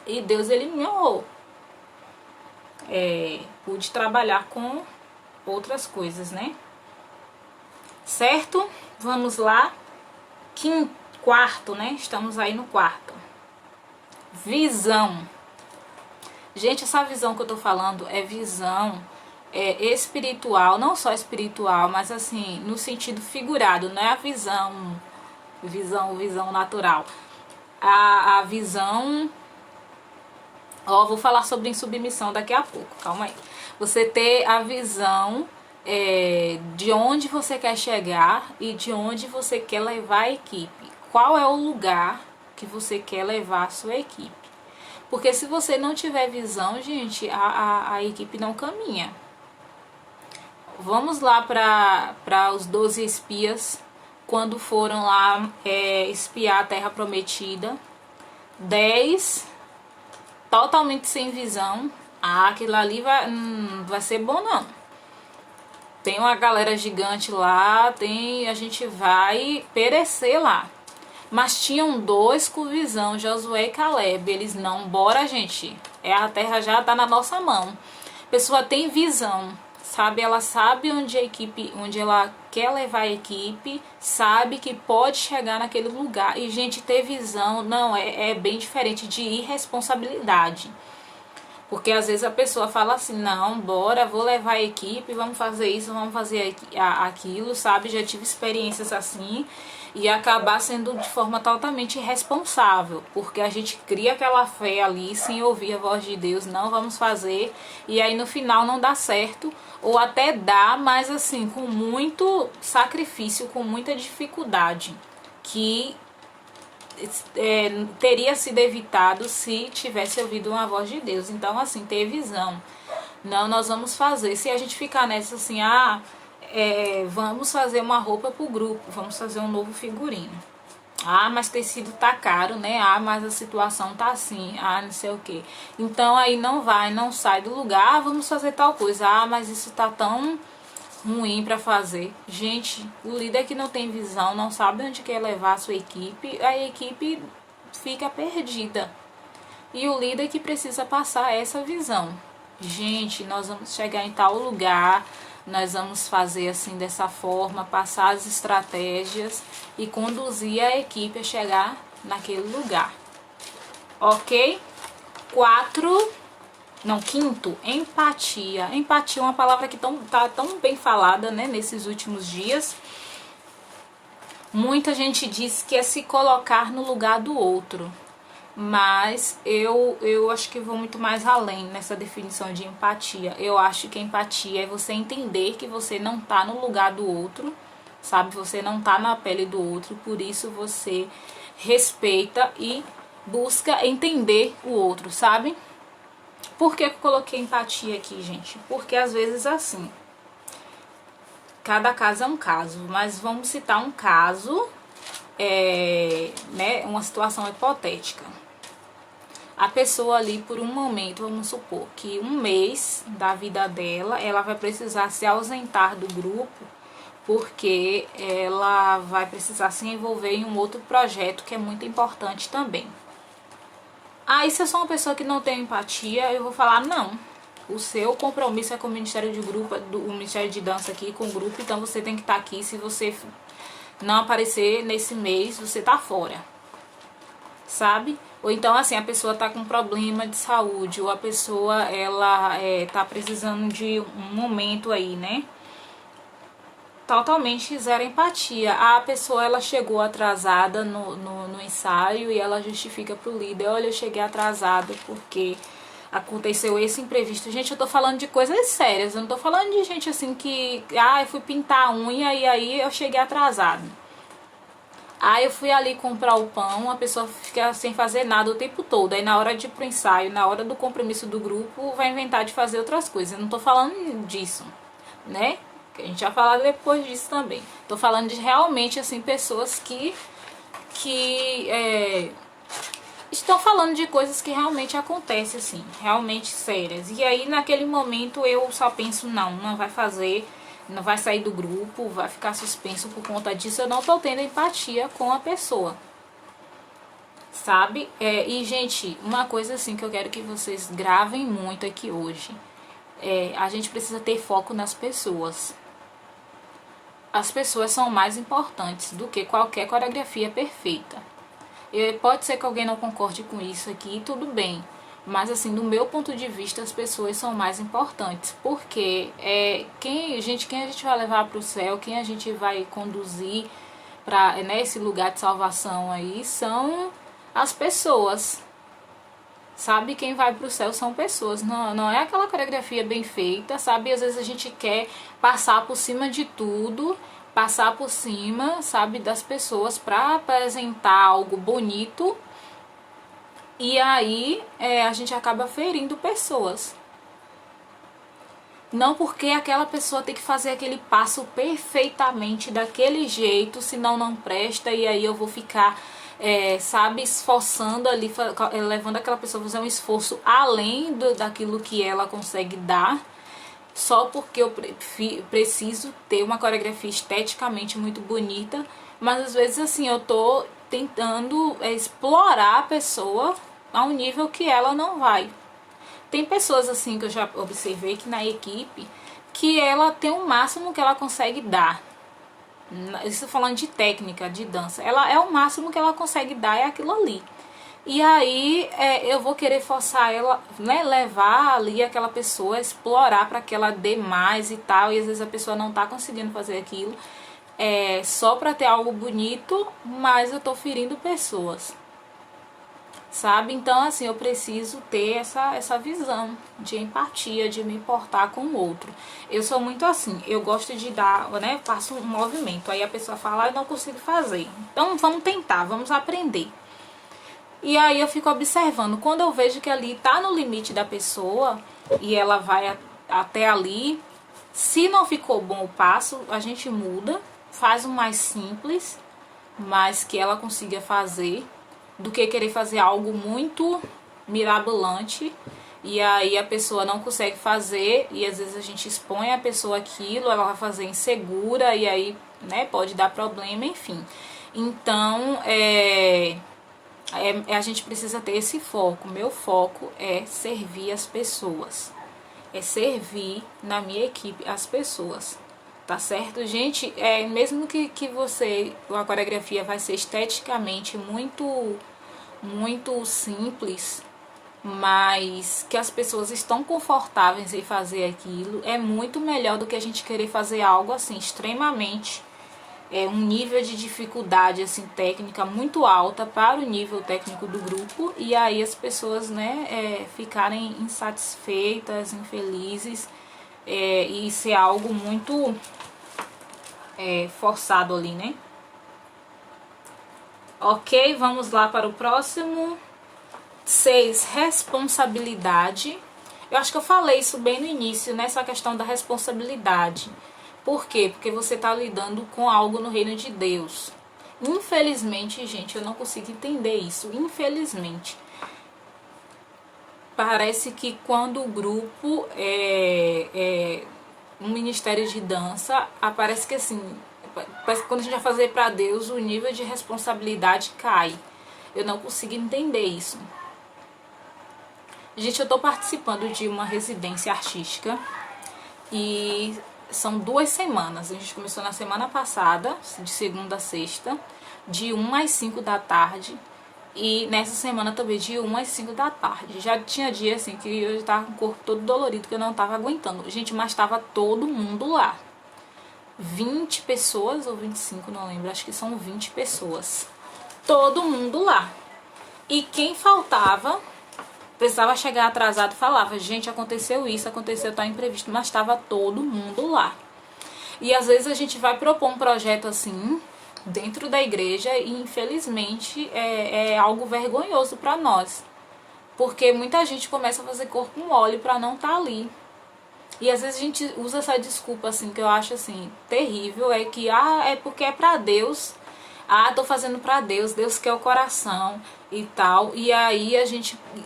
E Deus, ele me honrou. Pude trabalhar com outras coisas, né? Certo? Vamos lá. Quarto, né? Estamos aí no quarto. Visão. Gente, essa visão que eu tô falando é visão espiritual, não só espiritual, mas assim, no sentido figurado, não é a visão natural. A visão, vou falar sobre insubmissão daqui a pouco, calma aí. Você ter a visão de onde você quer chegar e de onde você quer levar a equipe. Qual é o lugar que você quer levar a sua equipe? Porque se você não tiver visão, gente, a equipe não caminha. Vamos lá para os 12 espias, quando foram lá espiar a Terra Prometida. 10 totalmente sem visão. Aquilo ali vai ser bom não. Tem uma galera gigante lá, a gente vai perecer lá. Mas tinham 2 com visão, Josué e Caleb. Eles não, bora gente, a terra já tá na nossa mão. A pessoa tem visão, sabe? Ela sabe onde ela quer levar a equipe, sabe que pode chegar naquele lugar. E gente, ter visão não é bem diferente de irresponsabilidade. Porque às vezes a pessoa fala assim, não, bora, vou levar a equipe, vamos fazer isso, vamos fazer aquilo, sabe? Já tive experiências assim e acabar sendo de forma totalmente irresponsável, porque a gente cria aquela fé ali sem ouvir a voz de Deus, não, vamos fazer, e aí no final não dá certo, ou até dá, mas assim, com muito sacrifício, com muita dificuldade, que teria sido evitado se tivesse ouvido uma voz de Deus. Então assim, ter visão. Não, nós vamos fazer. Se a gente ficar nessa assim, vamos fazer uma roupa pro grupo, vamos fazer um novo figurino. Mas tecido tá caro, né? Mas a situação tá assim, não sei o que. Então aí não sai do lugar, vamos fazer tal coisa. Mas isso tá tão ruim para fazer. Gente, o líder que não tem visão, não sabe onde quer levar a sua equipe, a equipe fica perdida. E o líder que precisa passar essa visão. Gente, nós vamos chegar em tal lugar, nós vamos fazer assim dessa forma, passar as estratégias e conduzir a equipe a chegar naquele lugar. Ok? Quinto, empatia. Empatia é uma palavra que tá tão bem falada, né, nesses últimos dias. Muita gente diz que é se colocar no lugar do outro. Mas eu acho que vou muito mais além nessa definição de empatia. Eu acho que empatia é você entender que você não tá no lugar do outro, sabe? Você não tá na pele do outro, por isso você respeita e busca entender o outro, sabe? Por que eu coloquei empatia aqui, gente? Porque às vezes assim, cada caso é um caso, mas vamos citar um caso, né, uma situação hipotética. A pessoa ali por um momento, vamos supor que um mês da vida dela, ela vai precisar se ausentar do grupo, porque ela vai precisar se envolver em um outro projeto que é muito importante também. Se eu sou uma pessoa que não tem empatia, eu vou falar, não, o seu compromisso é com o Ministério de Grupo, o Ministério de Dança aqui, com o grupo, então você tem que estar aqui, se você não aparecer nesse mês, você tá fora, sabe? Ou então assim, a pessoa tá com problema de saúde, ou a pessoa, ela tá precisando de um momento aí, né? Totalmente zero empatia. A pessoa, ela chegou atrasada no ensaio e ela justifica pro líder, olha, eu cheguei atrasada porque aconteceu esse imprevisto. Gente, eu tô falando de coisas sérias, eu não tô falando de gente assim que, eu fui pintar a unha e aí eu cheguei atrasado. Aí eu fui ali comprar o pão, a pessoa fica sem fazer nada o tempo todo. Aí na hora de ir pro ensaio, na hora do compromisso do grupo, vai inventar de fazer outras coisas. Eu não tô falando disso, né? Que a gente vai falar depois disso também. Tô falando de realmente, assim, pessoas que estão falando de coisas que realmente acontecem, assim, realmente sérias. E aí naquele momento eu só penso, não vai fazer, não vai sair do grupo, vai ficar suspenso por conta disso. Eu não tô tendo empatia com a pessoa, sabe? E gente, uma coisa assim que eu quero que vocês gravem muito aqui hoje, a gente precisa ter foco nas pessoas. As pessoas são mais importantes do que qualquer coreografia perfeita. Pode ser que alguém não concorde com isso aqui, tudo bem. Mas assim, do meu ponto de vista, as pessoas são mais importantes. Porque quem a gente vai levar para o céu, quem a gente vai conduzir para esse lugar de salvação aí, são as pessoas. Sabe, quem vai para o céu são pessoas. Não é aquela coreografia bem feita, sabe? Às vezes a gente quer passar por cima de tudo, passar por cima, sabe, das pessoas para apresentar algo bonito. E aí a gente acaba ferindo pessoas. Não porque aquela pessoa tem que fazer aquele passo perfeitamente daquele jeito, senão não presta, e aí eu vou ficar, sabe, esforçando ali, levando aquela pessoa a fazer um esforço além daquilo que ela consegue dar, só porque eu preciso ter uma coreografia esteticamente muito bonita. Mas às vezes assim, eu tô tentando explorar a pessoa a um nível que ela não vai. Tem pessoas assim que eu já observei que na equipe, que ela tem o máximo que ela consegue dar. Isso falando de técnica, de dança. Ela é o máximo que ela consegue dar, é aquilo ali. E aí eu vou querer forçar ela, né, levar ali aquela pessoa, explorar para que ela dê mais e tal. E às vezes a pessoa não tá conseguindo fazer aquilo. Só para ter algo bonito, mas eu tô ferindo pessoas. Sabe? Então, assim, eu preciso ter essa visão de empatia, de me importar com o outro. Eu sou muito assim, eu gosto de dar, né, faço um movimento, aí a pessoa fala, eu não consigo fazer. Então, vamos tentar, vamos aprender. E aí eu fico observando, quando eu vejo que ali tá no limite da pessoa, e ela vai até ali, se não ficou bom o passo, a gente muda, faz um mais simples, mas que ela consiga fazer, do que querer fazer algo muito mirabolante e aí a pessoa não consegue fazer, e às vezes a gente expõe a pessoa aquilo, ela vai fazer insegura e aí, né, pode dar problema, enfim. Então a gente precisa ter esse foco. Meu foco é servir as pessoas, é servir na minha equipe as pessoas. Tá certo, gente? Mesmo que a coreografia vai ser esteticamente muito simples, mas que as pessoas estão confortáveis em fazer aquilo, é muito melhor do que a gente querer fazer algo assim extremamente, um nível de dificuldade assim técnica muito alta para o nível técnico do grupo, e aí as pessoas, né, ficarem insatisfeitas, infelizes, e ser algo muito forçado ali, né? Ok, vamos lá para o próximo. 6, responsabilidade. Eu acho que eu falei isso bem no início, nessa questão da responsabilidade. Por quê? Porque você está lidando com algo no reino de Deus. Infelizmente, gente, eu não consigo entender isso. Infelizmente. Parece que quando o grupo um ministério de dança, parece que assim, parece que quando a gente vai fazer para Deus, o nível de responsabilidade cai. Eu não consigo entender isso. Gente, eu estou participando de uma residência artística e são 2 semanas. A gente começou na semana passada, de segunda a sexta, de 1 às 5 da tarde. E nessa semana também de 1 às 5 da tarde. Já tinha dia assim que eu estava com o corpo todo dolorido, que eu não estava aguentando. Gente, mas estava todo mundo lá. 20 pessoas ou 25, não lembro. Acho que são 20 pessoas. Todo mundo lá. E quem faltava Precisava chegar atrasado, falava, gente, aconteceu isso, aconteceu tal imprevisto, mas estava todo mundo lá. E às vezes a gente vai propor um projeto assim, dentro da igreja, e infelizmente é algo vergonhoso para nós. Porque muita gente começa a fazer corpo mole para não estar ali. E às vezes a gente usa essa desculpa assim, que eu acho assim, terrível, é que é porque é para Deus. Tô fazendo para Deus, Deus quer o coração e tal. E aí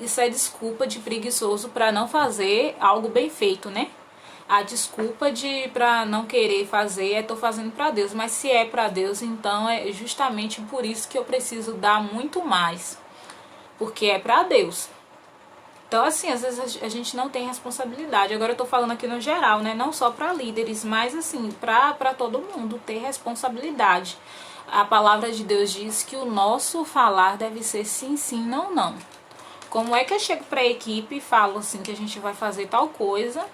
isso é desculpa de preguiçoso para não fazer algo bem feito, né? A desculpa para não querer fazer tô fazendo para Deus, mas se é para Deus, então é justamente por isso que eu preciso dar muito mais, porque é para Deus. Então, assim, às vezes a gente não tem responsabilidade. Agora eu tô falando aqui no geral, né? Não só para líderes, mas assim, para todo mundo ter responsabilidade. A palavra de Deus diz que o nosso falar deve ser sim, sim, não, não. Como é que eu chego para a equipe e falo assim que a gente vai fazer tal coisa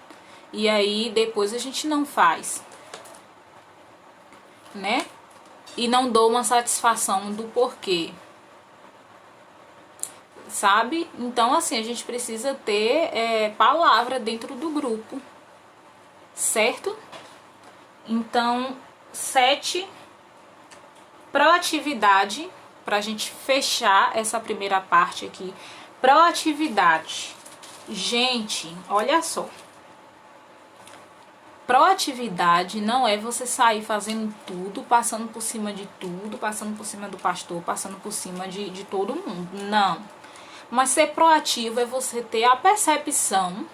e aí depois a gente não faz, né? E não dou uma satisfação do porquê, sabe? Então, assim, a gente precisa ter palavra dentro do grupo, certo? Então, 7, proatividade, pra gente fechar essa primeira parte aqui. Proatividade. Gente, olha só. Proatividade não é você sair fazendo tudo, passando por cima de tudo, passando por cima do pastor, passando por cima de todo mundo. Não. Mas ser proativo é você ter a percepção,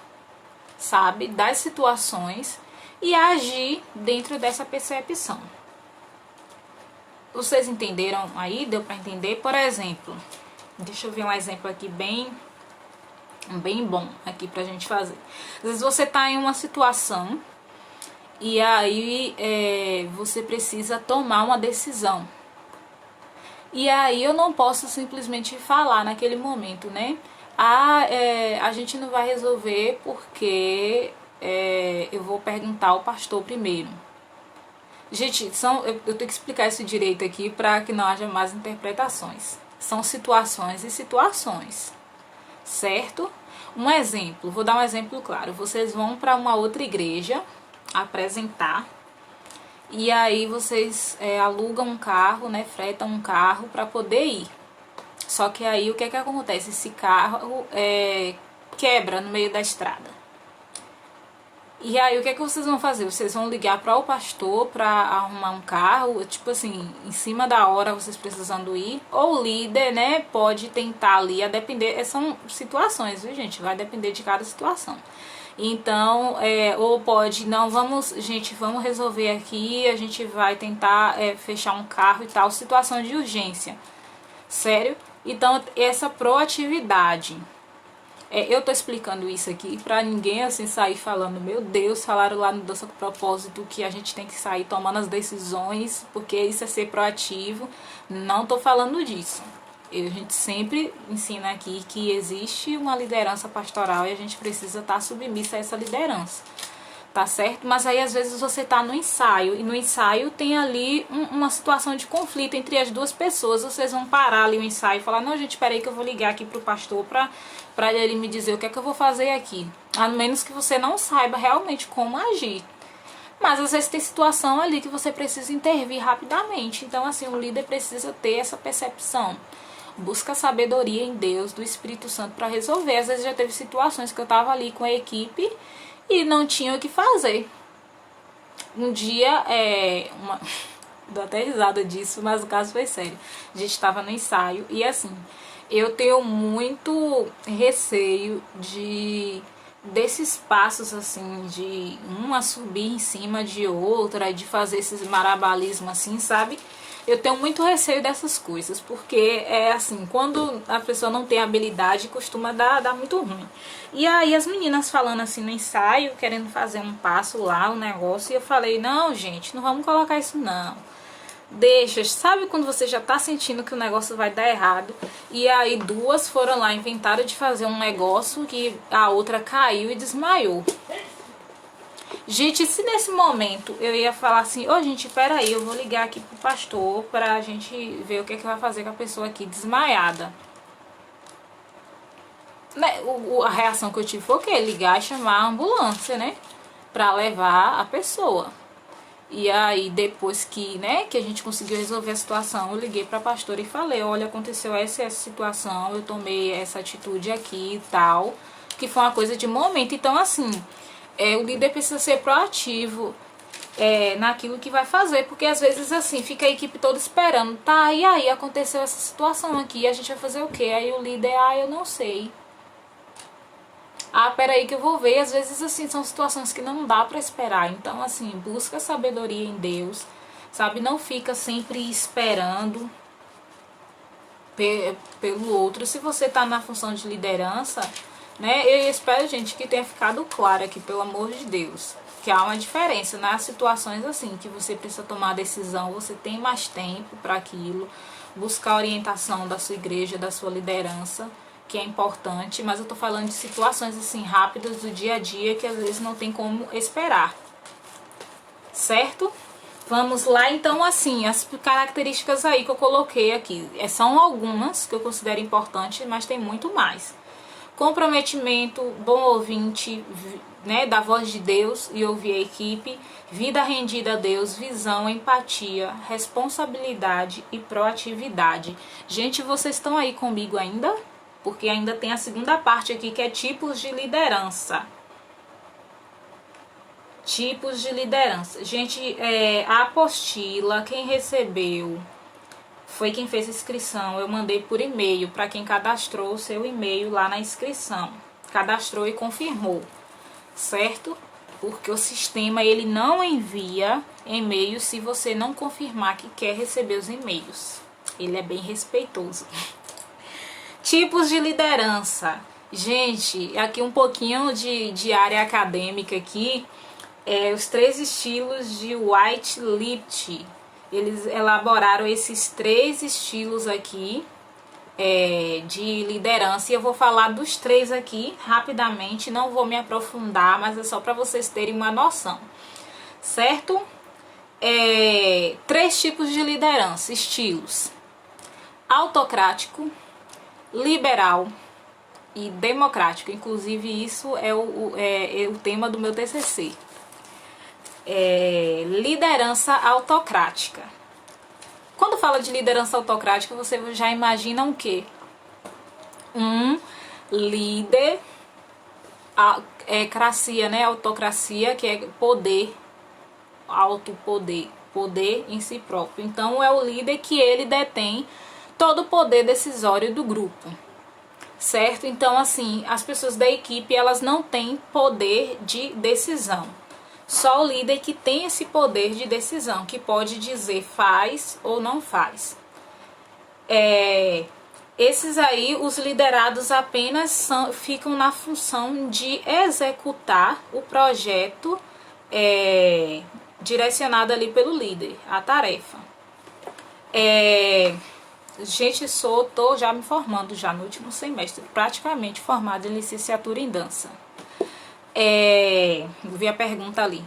sabe, das situações e agir dentro dessa percepção. Vocês entenderam aí? Deu para entender? Por exemplo, deixa eu ver um exemplo aqui bem bom aqui pra gente fazer. Às vezes você tá em uma situação e aí você precisa tomar uma decisão. E aí eu não posso simplesmente falar naquele momento, né? A gente não vai resolver porque eu vou perguntar ao pastor primeiro. Gente, eu tenho que explicar isso direito aqui para que não haja mais interpretações. São situações e situações, certo? Um exemplo, vou dar um exemplo claro. Vocês vão para uma outra igreja apresentar e aí vocês alugam um carro, né? Fretam um carro para poder ir. Só que aí o que acontece? Esse carro quebra no meio da estrada. E aí o que vocês vão fazer? Vocês vão ligar para o pastor para arrumar um carro, tipo assim, em cima da hora vocês precisando ir. Ou o líder, né, pode tentar ali, a depender, são situações, viu gente? Vai depender de cada situação. Então, ou pode, não, vamos resolver aqui, a gente vai tentar fechar um carro e tal, situação de urgência. Sério? Então, essa proatividade. Eu tô explicando isso aqui pra ninguém assim sair falando, meu Deus, falaram lá no Dança com Propósito que a gente tem que sair tomando as decisões, porque isso é ser proativo. Não tô falando disso. A gente sempre ensina aqui que existe uma liderança pastoral e a gente precisa estar submissa a essa liderança. Tá certo? Mas aí às vezes você tá no ensaio e no ensaio tem ali uma situação de conflito entre as duas pessoas. Vocês vão parar ali o ensaio e falar, não gente, peraí que eu vou ligar aqui pro pastor pra ele me dizer o que é que eu vou fazer aqui. A menos que você não saiba realmente como agir. Mas às vezes tem situação ali que você precisa intervir rapidamente. Então assim, o líder precisa ter essa percepção. Busca sabedoria em Deus, do Espírito Santo para resolver. Às vezes já teve situações que eu tava ali com a equipe e não tinha o que fazer. Um dia, dou até risada disso, mas o caso foi sério. A gente estava no ensaio e assim, eu tenho muito receio desses passos assim, de uma subir em cima de outra, de fazer esses marabalismos assim, sabe? Eu tenho muito receio dessas coisas, porque assim, quando a pessoa não tem habilidade, costuma dar muito ruim. E aí as meninas falando assim no ensaio, querendo fazer um passo lá, um negócio, e eu falei, não gente, não vamos colocar isso não. Deixa, sabe quando você já tá sentindo que o negócio vai dar errado, e aí duas foram lá, inventaram de fazer um negócio que a outra caiu e desmaiou. Gente, se nesse momento eu ia falar assim, gente, peraí, eu vou ligar aqui pro pastor pra gente ver o que vai fazer com a pessoa aqui desmaiada. né, a reação que eu tive foi o quê? Ligar e chamar a ambulância, né? Pra levar a pessoa. E aí, depois que, né, que a gente conseguiu resolver a situação, eu liguei pra pastora e falei, olha, aconteceu essa situação, eu tomei essa atitude aqui e tal, que foi uma coisa de momento. Então, assim, o líder precisa ser proativo naquilo que vai fazer, porque às vezes, assim, fica a equipe toda esperando, tá, e aí, aconteceu essa situação aqui, a gente vai fazer o quê? Aí o líder, eu não sei. Peraí que eu vou ver. Às vezes, assim, são situações que não dá pra esperar. Então, assim, busca sabedoria em Deus, sabe? Não fica sempre esperando pelo outro. Se você tá na função de liderança, né? Eu espero, gente, que tenha ficado claro aqui, pelo amor de Deus, que há uma diferença nas situações, assim, que você precisa tomar a decisão, você tem mais tempo para aquilo, buscar a orientação da sua igreja, da sua liderança, que é importante, mas eu tô falando de situações assim rápidas do dia a dia que às vezes não tem como esperar, certo? Vamos lá, então, assim, as características aí que eu coloquei aqui, são algumas que eu considero importantes, mas tem muito mais. Comprometimento, bom ouvinte, né, da voz de Deus e ouvir a equipe, vida rendida a Deus, visão, empatia, responsabilidade e proatividade. Gente, vocês estão aí comigo ainda? Porque ainda tem a segunda parte aqui, que é tipos de liderança. Tipos de liderança. Gente, a apostila, quem recebeu foi quem fez a inscrição. Eu mandei por e-mail para quem cadastrou o seu e-mail lá na inscrição. Cadastrou e confirmou, certo? Porque o sistema, ele não envia e-mail se você não confirmar que quer receber os e-mails. Ele é bem respeitoso. Tipos de liderança. Gente, aqui um pouquinho de área acadêmica aqui. Os 3 estilos de White Lift. Eles elaboraram esses 3 estilos aqui de liderança. E eu vou falar dos 3 aqui rapidamente. Não vou me aprofundar, mas é só para vocês terem uma noção. Certo? 3 tipos de liderança, estilos. Autocrático, liberal e democrático. Inclusive, isso é o tema do meu TCC. Liderança autocrática. Quando fala de liderança autocrática, você já imagina o quê? Um líder, cracia, né? Autocracia, que é poder, autopoder, poder em si próprio. Então, é o líder que ele detém todo o poder decisório do grupo, certo? Então, assim, as pessoas da equipe, elas não têm poder de decisão. Só o líder que tem esse poder de decisão, que pode dizer faz ou não faz. Esses aí, os liderados apenas ficam na função de executar o projeto direcionado ali pelo líder, a tarefa. Gente, tô já me formando já no último semestre, praticamente formada em licenciatura em dança. Vi a pergunta ali.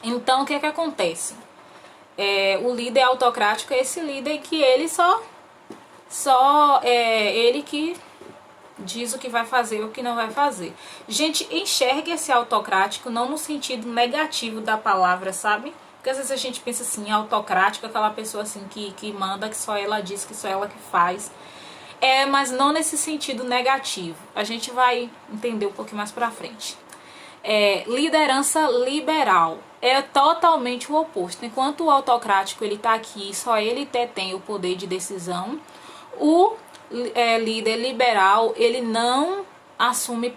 Então, o que é que acontece? O líder autocrático é esse líder que ele ele que diz o que vai fazer e o que não vai fazer. Gente, enxergue esse autocrático não no sentido negativo da palavra, sabe? Porque às vezes a gente pensa assim, autocrático, aquela pessoa assim que manda, que só ela diz, que só ela que faz. Mas não nesse sentido negativo. A gente vai entender um pouquinho mais pra frente. Liderança liberal é totalmente o oposto. Enquanto o autocrático ele tá aqui, só ele tem o poder de decisão, o líder liberal ele não assume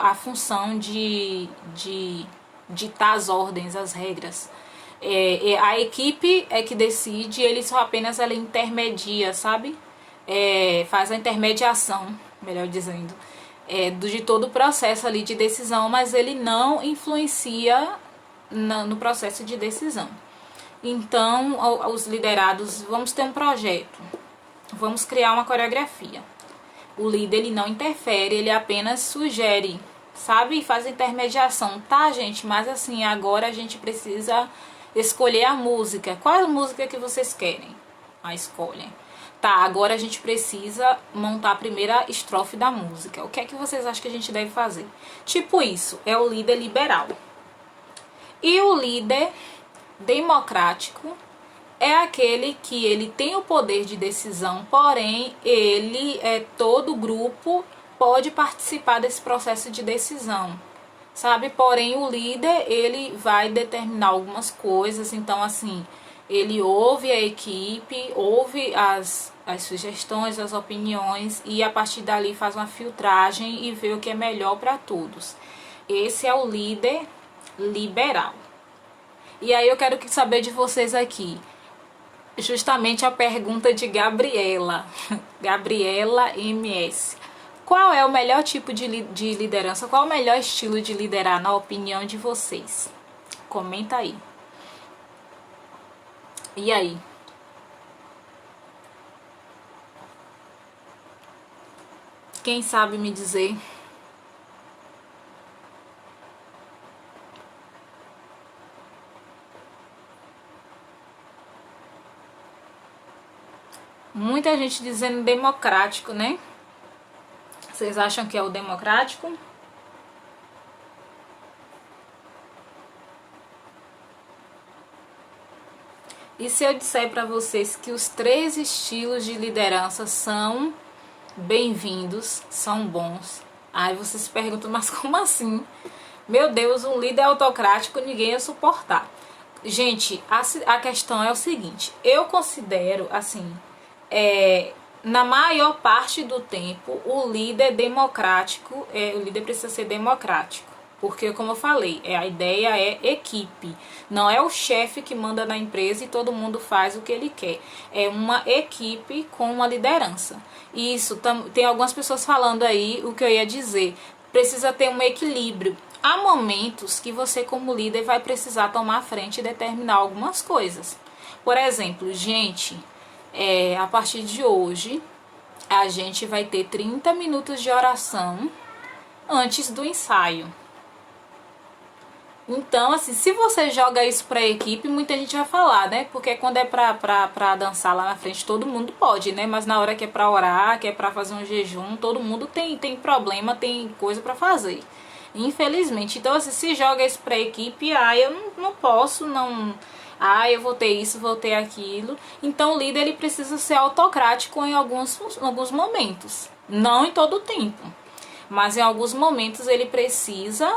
a função de ditar as ordens, as regras. A equipe é que decide, ele só apenas ela intermedia, sabe? Faz a intermediação, melhor dizendo, de todo o processo ali de decisão, mas ele não influencia no processo de decisão. Então, os liderados, vamos ter um projeto, vamos criar uma coreografia. O líder ele não interfere, ele apenas sugere, sabe? E faz a intermediação. Tá, gente, mas assim, agora a gente precisa escolher a música. Qual é a música que vocês querem? Escolhem. Tá, agora a gente precisa montar a primeira estrofe da música. O que é que vocês acham que a gente deve fazer? Tipo isso, é o líder liberal. E o líder democrático é aquele que ele tem o poder de decisão, porém todo grupo pode participar desse processo de decisão, sabe? Porém o líder, ele vai determinar algumas coisas, então assim, ele ouve a equipe, ouve as sugestões, as opiniões e a partir dali faz uma filtragem e vê o que é melhor para todos. Esse é o líder liberal. E aí eu quero saber de vocês aqui, justamente a pergunta de Gabriela, Gabriela MS. Qual é o melhor tipo de liderança? Qual é o melhor estilo de liderar na opinião de vocês? Comenta aí. E aí? Quem sabe me dizer? Muita gente dizendo democrático, né? Vocês acham que é o democrático? E se eu disser para vocês que os 3 estilos de liderança são bem-vindos, são bons? Aí vocês se perguntam, mas como assim? Meu Deus, um líder autocrático ninguém ia suportar. Gente, a questão é o seguinte, eu considero assim, na maior parte do tempo, o líder democrático, o líder precisa ser democrático. Porque, como eu falei, a ideia é equipe. Não é o chefe que manda na empresa e todo mundo faz o que ele quer. É uma equipe com uma liderança. Isso, tem algumas pessoas falando aí o que eu ia dizer. Precisa ter um equilíbrio. Há momentos que você, como líder, vai precisar tomar a frente e determinar algumas coisas. Por exemplo, gente, a partir de hoje, a gente vai ter 30 minutos de oração antes do ensaio. Então, assim, se você joga isso pra equipe, muita gente vai falar, né? Porque quando é pra dançar lá na frente, todo mundo pode, né? Mas na hora que é pra orar, que é pra fazer um jejum, todo mundo tem problema, tem coisa pra fazer. Infelizmente. Então, assim, se joga isso pra equipe, eu não posso, não... eu vou ter isso, vou ter aquilo. Então, o líder, ele precisa ser autocrático em alguns momentos. Não em todo o tempo. Mas em alguns momentos ele precisa...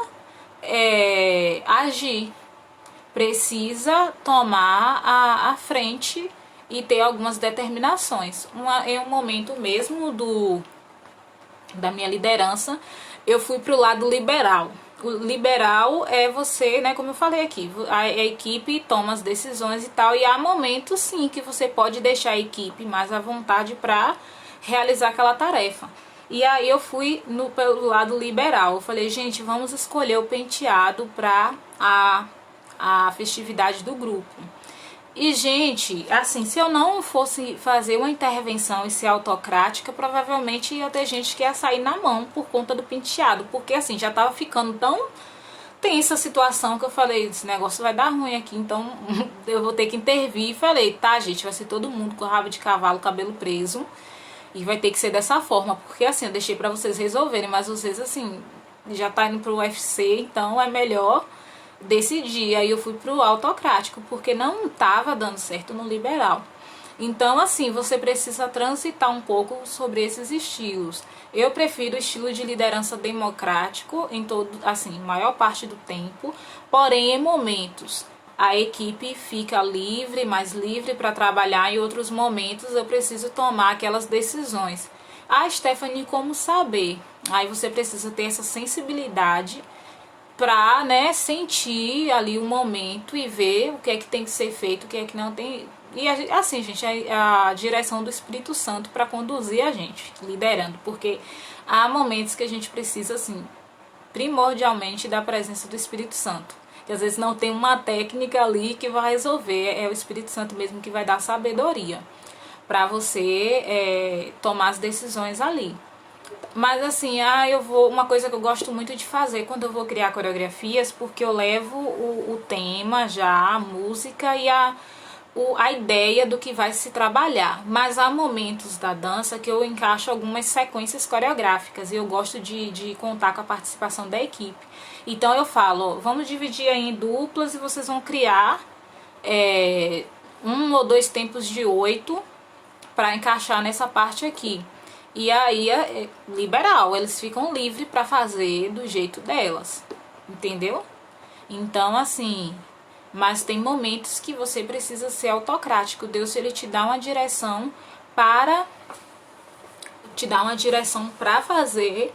agir, precisa tomar a frente e ter algumas determinações. Em um momento mesmo da minha liderança, eu fui para o lado liberal. O liberal é você, né, como eu falei aqui, a equipe toma as decisões e tal, e há momentos sim que você pode deixar a equipe mais à vontade para realizar aquela tarefa. E aí eu fui pelo lado liberal. Eu falei, gente, vamos escolher o penteado para a festividade do grupo. E, gente, assim, se eu não fosse fazer uma intervenção e ser autocrática, provavelmente ia ter gente que ia sair na mão por conta do penteado. Porque, assim, já tava ficando tão tensa a situação que eu falei, esse negócio vai dar ruim aqui, então eu vou ter que intervir. E falei, tá, gente, vai ser todo mundo com rabo de cavalo, cabelo preso. E vai ter que ser dessa forma, porque assim, eu deixei pra vocês resolverem, mas vocês assim, já tá indo pro UFC, então é melhor decidir. Aí eu fui pro autocrático, porque não tava dando certo no liberal. Então assim, você precisa transitar um pouco sobre esses estilos. Eu prefiro o estilo de liderança democrático em maior parte do tempo, porém em momentos a equipe fica mais livre para trabalhar. Em outros momentos eu preciso tomar aquelas decisões. Stephanie, como saber? Aí você precisa ter essa sensibilidade para, né, sentir ali o momento e ver o que é que tem que ser feito, o que é que não tem. E assim, gente, a direção do Espírito Santo para conduzir a gente, liderando, porque há momentos que a gente precisa, assim, primordialmente da presença do Espírito Santo. Que às vezes não tem uma técnica ali que vai resolver, é o Espírito Santo mesmo que vai dar sabedoria para você tomar as decisões ali. Mas assim, uma coisa que eu gosto muito de fazer quando eu vou criar coreografias, porque eu levo o tema já, a música e a ideia do que vai se trabalhar, mas há momentos da dança que eu encaixo algumas sequências coreográficas e eu gosto de contar com a participação da equipe. Então eu falo, ó, vamos dividir aí em duplas e vocês vão criar 1 ou 2 tempos de 8 para encaixar nessa parte aqui. E aí é liberal, eles ficam livres para fazer do jeito delas, entendeu? Então assim, mas tem momentos que você precisa ser autocrático. Deus, ele te dá uma direção para fazer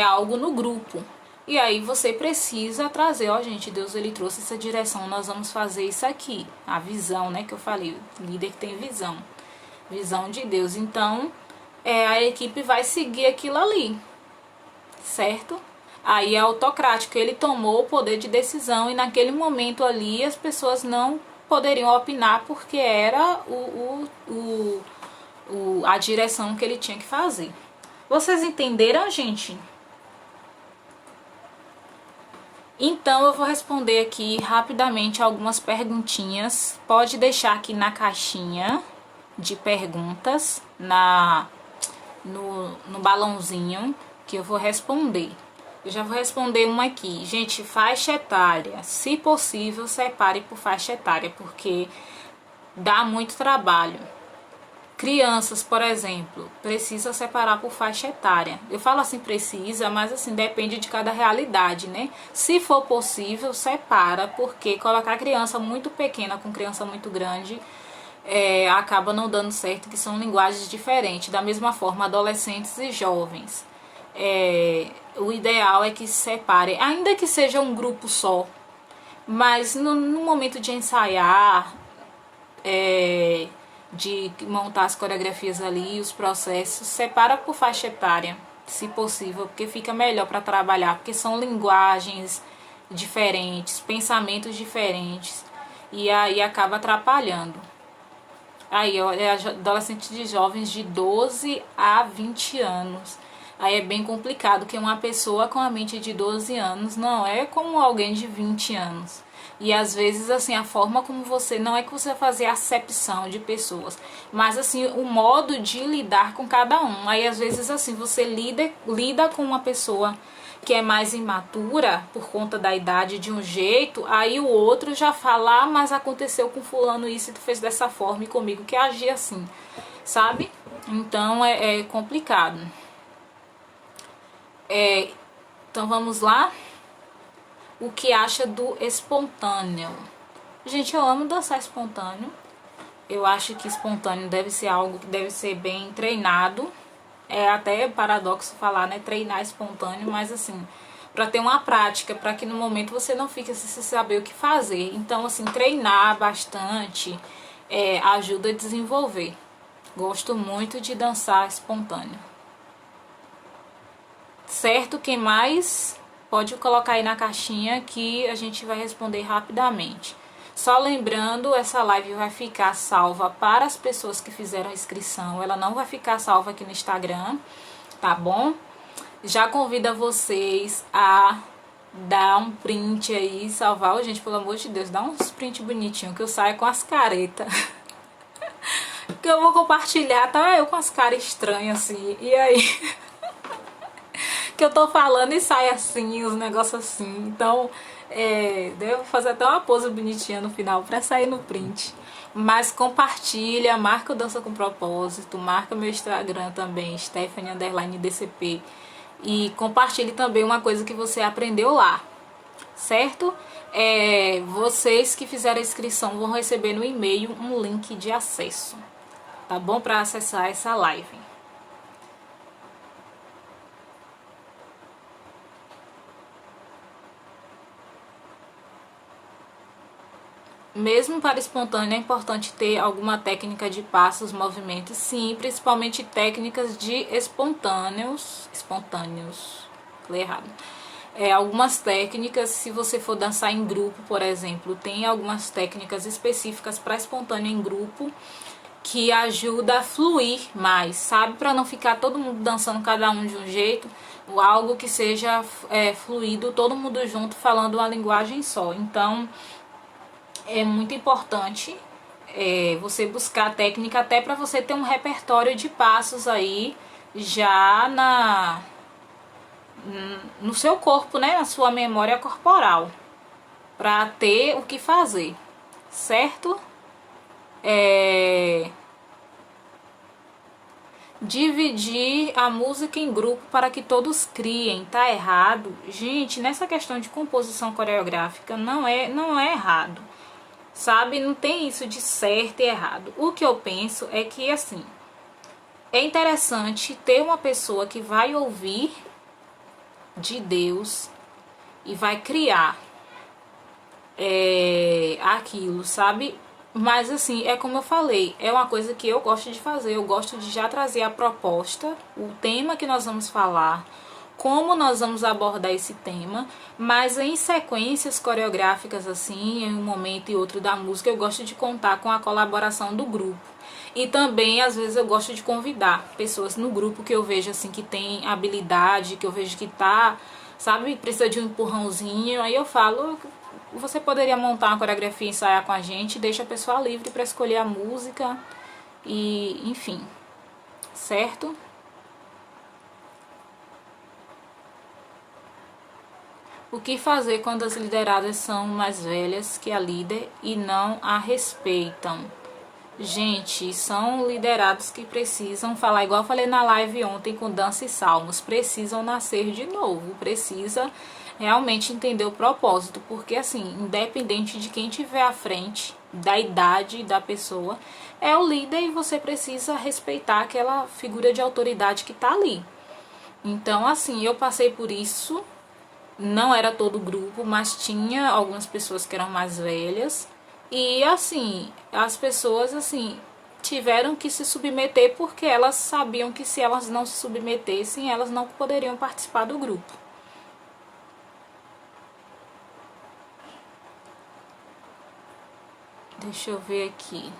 algo no grupo. E aí você precisa trazer, ó gente, Deus, ele trouxe essa direção, nós vamos fazer isso aqui. A visão, né, que eu falei, o líder que tem visão. Visão de Deus. Então, a equipe vai seguir aquilo ali, certo? Aí é autocrático, ele tomou o poder de decisão e naquele momento ali as pessoas não poderiam opinar porque era a direção que ele tinha que fazer. Vocês entenderam, gente? Então eu vou responder aqui rapidamente algumas perguntinhas. Pode deixar aqui na caixinha de perguntas, no balãozinho, que eu vou responder. Eu já vou responder uma aqui. Gente, faixa etária. Se possível, separe por faixa etária, porque dá muito trabalho. Crianças, por exemplo, precisa separar por faixa etária. Eu falo assim, precisa, mas assim, depende de cada realidade, né? Se for possível, separa, porque colocar criança muito pequena com criança muito grande acaba não dando certo, que são linguagens diferentes. Da mesma forma, adolescentes e jovens. O ideal é que se separe, ainda que seja um grupo só, mas no momento de ensaiar, de montar as coreografias ali, os processos, separa por faixa etária, se possível, porque fica melhor para trabalhar, porque são linguagens diferentes, pensamentos diferentes, e aí acaba atrapalhando. Aí, adolescentes de jovens de 12 a 20 anos. Aí é bem complicado, que uma pessoa com a mente de 12 anos não é como alguém de 20 anos. E às vezes, assim, a forma como você... Não é que você vai fazer acepção de pessoas, mas, assim, o modo de lidar com cada um. Aí, às vezes, assim, você lida com uma pessoa que é mais imatura, por conta da idade, de um jeito, aí o outro já fala, mas aconteceu com fulano isso e tu fez dessa forma, e comigo que agia assim, sabe? Então, é complicado. Então vamos lá. O que acha do espontâneo? Gente, eu amo dançar espontâneo. Eu acho que espontâneo deve ser algo que deve ser bem treinado. É até paradoxo falar, né? Treinar espontâneo, mas assim, para ter uma prática, para que no momento você não fique sem saber o que fazer. Então, assim, treinar bastante ajuda a desenvolver. Gosto muito de dançar espontâneo. Certo? Quem mais? Pode colocar aí na caixinha que a gente vai responder rapidamente. Só lembrando, essa live vai ficar salva para as pessoas que fizeram a inscrição. Ela não vai ficar salva aqui no Instagram, tá bom? Já convido vocês a dar um print aí, salvar. Oh, gente, pelo amor de Deus, dá uns print bonitinho que eu saio com as caretas. Que eu vou compartilhar, tá? Eu com as caras estranhas assim. E aí... que eu tô falando e sai assim, os negócios assim. Então, devo fazer até uma pose bonitinha no final pra sair no print. Mas compartilha, marca o Dança com Propósito, marca meu Instagram também, Stephanie_DCP. E compartilhe também uma coisa que você aprendeu lá, certo? Vocês que fizeram a inscrição vão receber no e-mail um link de acesso, tá bom? Para acessar essa live. Mesmo para espontâneo é importante ter alguma técnica de passos, movimentos, sim, principalmente técnicas de espontâneos, falei errado. Algumas técnicas, se você for dançar em grupo, por exemplo, tem algumas técnicas específicas para espontâneo em grupo que ajuda a fluir mais, sabe? Para não ficar todo mundo dançando cada um de um jeito, algo que seja fluido, todo mundo junto falando uma linguagem só. Então, é muito importante você buscar a técnica até para você ter um repertório de passos aí já no seu corpo, né, na sua memória corporal, para ter o que fazer, certo? Dividir a música em grupo para que todos criem, tá errado? Gente, nessa questão de composição coreográfica não é errado, sabe? Não tem isso de certo e errado. O que eu penso é que, assim, é interessante ter uma pessoa que vai ouvir de Deus e vai criar aquilo, sabe? Mas assim, é como eu falei, é uma coisa que eu gosto de fazer. Eu gosto de já trazer a proposta, o tema que nós vamos falar, como nós vamos abordar esse tema, mas em sequências coreográficas assim, em um momento e outro da música, eu gosto de contar com a colaboração do grupo. E também, às vezes, eu gosto de convidar pessoas no grupo que eu vejo assim que tem habilidade, que eu vejo que tá, sabe, precisa de um empurrãozinho. Aí eu falo, você poderia montar uma coreografia e ensaiar com a gente, deixa a pessoa livre para escolher a música e, enfim, certo? O que fazer quando as lideradas são mais velhas que a líder e não a respeitam? Gente, são liderados que precisam falar, igual eu falei na live ontem com dança e salmos, precisam nascer de novo, precisa realmente entender o propósito, porque assim, independente de quem tiver à frente, da idade da pessoa, é o líder e você precisa respeitar aquela figura de autoridade que tá ali. Então, assim, eu passei por isso, não era todo o grupo, mas tinha algumas pessoas que eram mais velhas. E assim, as pessoas assim tiveram que se submeter porque elas sabiam que se elas não se submetessem, elas não poderiam participar do grupo. Deixa eu ver aqui.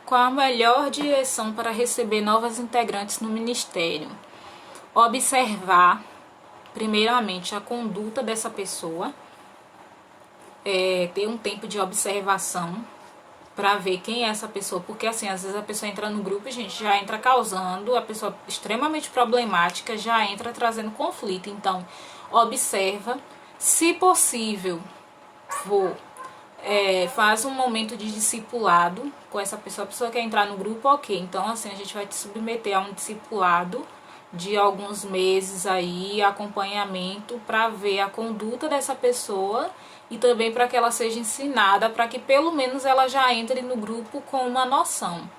Qual a melhor direção para receber novas integrantes no ministério? Observar, primeiramente, a conduta dessa pessoa. Ter um tempo de observação para ver quem é essa pessoa, porque assim, às vezes a pessoa entra no grupo e a gente já entra causando, a pessoa extremamente problemática já entra trazendo conflito. Então, observa, se possível, faz um momento de discipulado com essa pessoa. A pessoa quer entrar no grupo, ok, então assim, a gente vai te submeter a um discipulado de alguns meses aí, acompanhamento para ver a conduta dessa pessoa e também para que ela seja ensinada, para que pelo menos ela já entre no grupo com uma noção.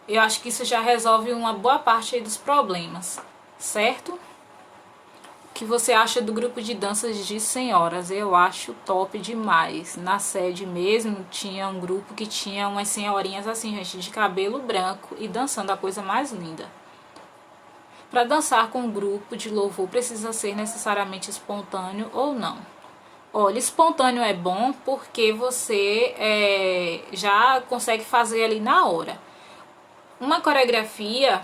Eu acho que isso já resolve uma boa parte aí dos problemas, certo? O que você acha do grupo de danças de senhoras? Eu acho top demais. Na sede mesmo tinha um grupo que tinha umas senhorinhas assim, gente, de cabelo branco e dançando a coisa mais linda. Para dançar com um grupo de louvor precisa ser necessariamente espontâneo ou não? Olha, espontâneo é bom porque você já consegue fazer ali na hora. Uma coreografia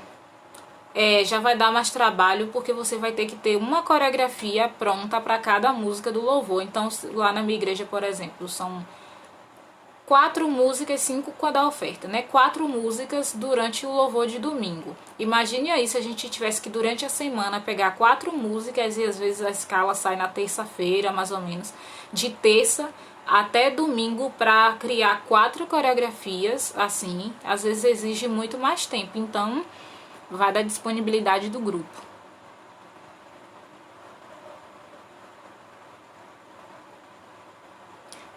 já vai dar mais trabalho porque você vai ter que ter uma coreografia pronta para cada música do louvor. Então, lá na minha igreja, por exemplo, são 4 músicas, 5 com a da oferta, né? 4 músicas durante o louvor de domingo. Imagine aí se a gente tivesse que durante a semana pegar 4 músicas e às vezes a escala sai na terça-feira, mais ou menos, de terça até domingo para criar 4 coreografias, assim, às vezes exige muito mais tempo. Então, vai da disponibilidade do grupo.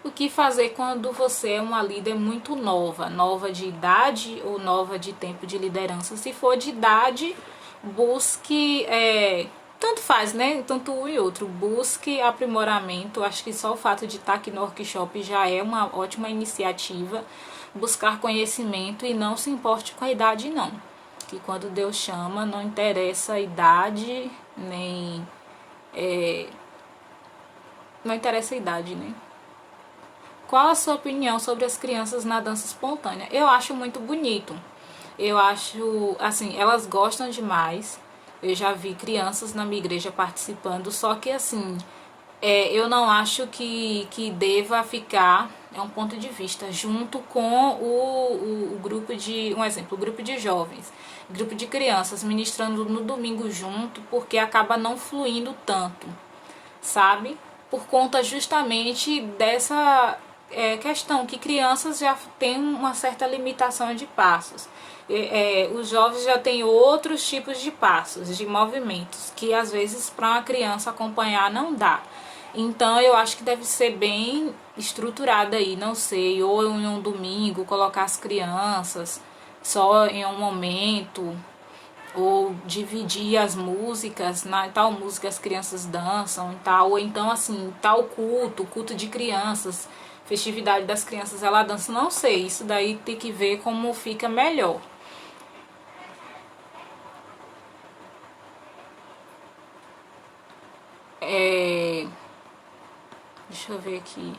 O que fazer quando você é uma líder muito nova, nova de idade ou nova de tempo de liderança? Se for de idade, busque, tanto faz, né? Tanto um e outro, busque aprimoramento. Acho que só o fato de estar aqui no workshop já é uma ótima iniciativa. Buscar conhecimento e não se importe com a idade, não. Que quando Deus chama, não interessa a idade, nem... não interessa a idade, né? Qual a sua opinião sobre as crianças na dança espontânea? Eu acho muito bonito. Eu acho, assim, elas gostam demais. Eu já vi crianças na minha igreja participando, só que assim, Eu não acho que deva ficar, é um ponto de vista, junto com o grupo de, um exemplo, o grupo de jovens, grupo de crianças, ministrando no domingo junto, porque acaba não fluindo tanto, sabe? Por conta justamente dessa questão, que crianças já têm uma certa limitação de passos. Os jovens já têm outros tipos de passos, de movimentos, que às vezes para uma criança acompanhar não dá. Então eu acho que deve ser bem estruturada aí, não sei, ou em um domingo colocar as crianças só em um momento, ou dividir as músicas, na tal música as crianças dançam e tal, ou então assim, tal culto de crianças, festividade das crianças ela dança, não sei, isso daí tem que ver como fica melhor. Deixa eu ver aqui.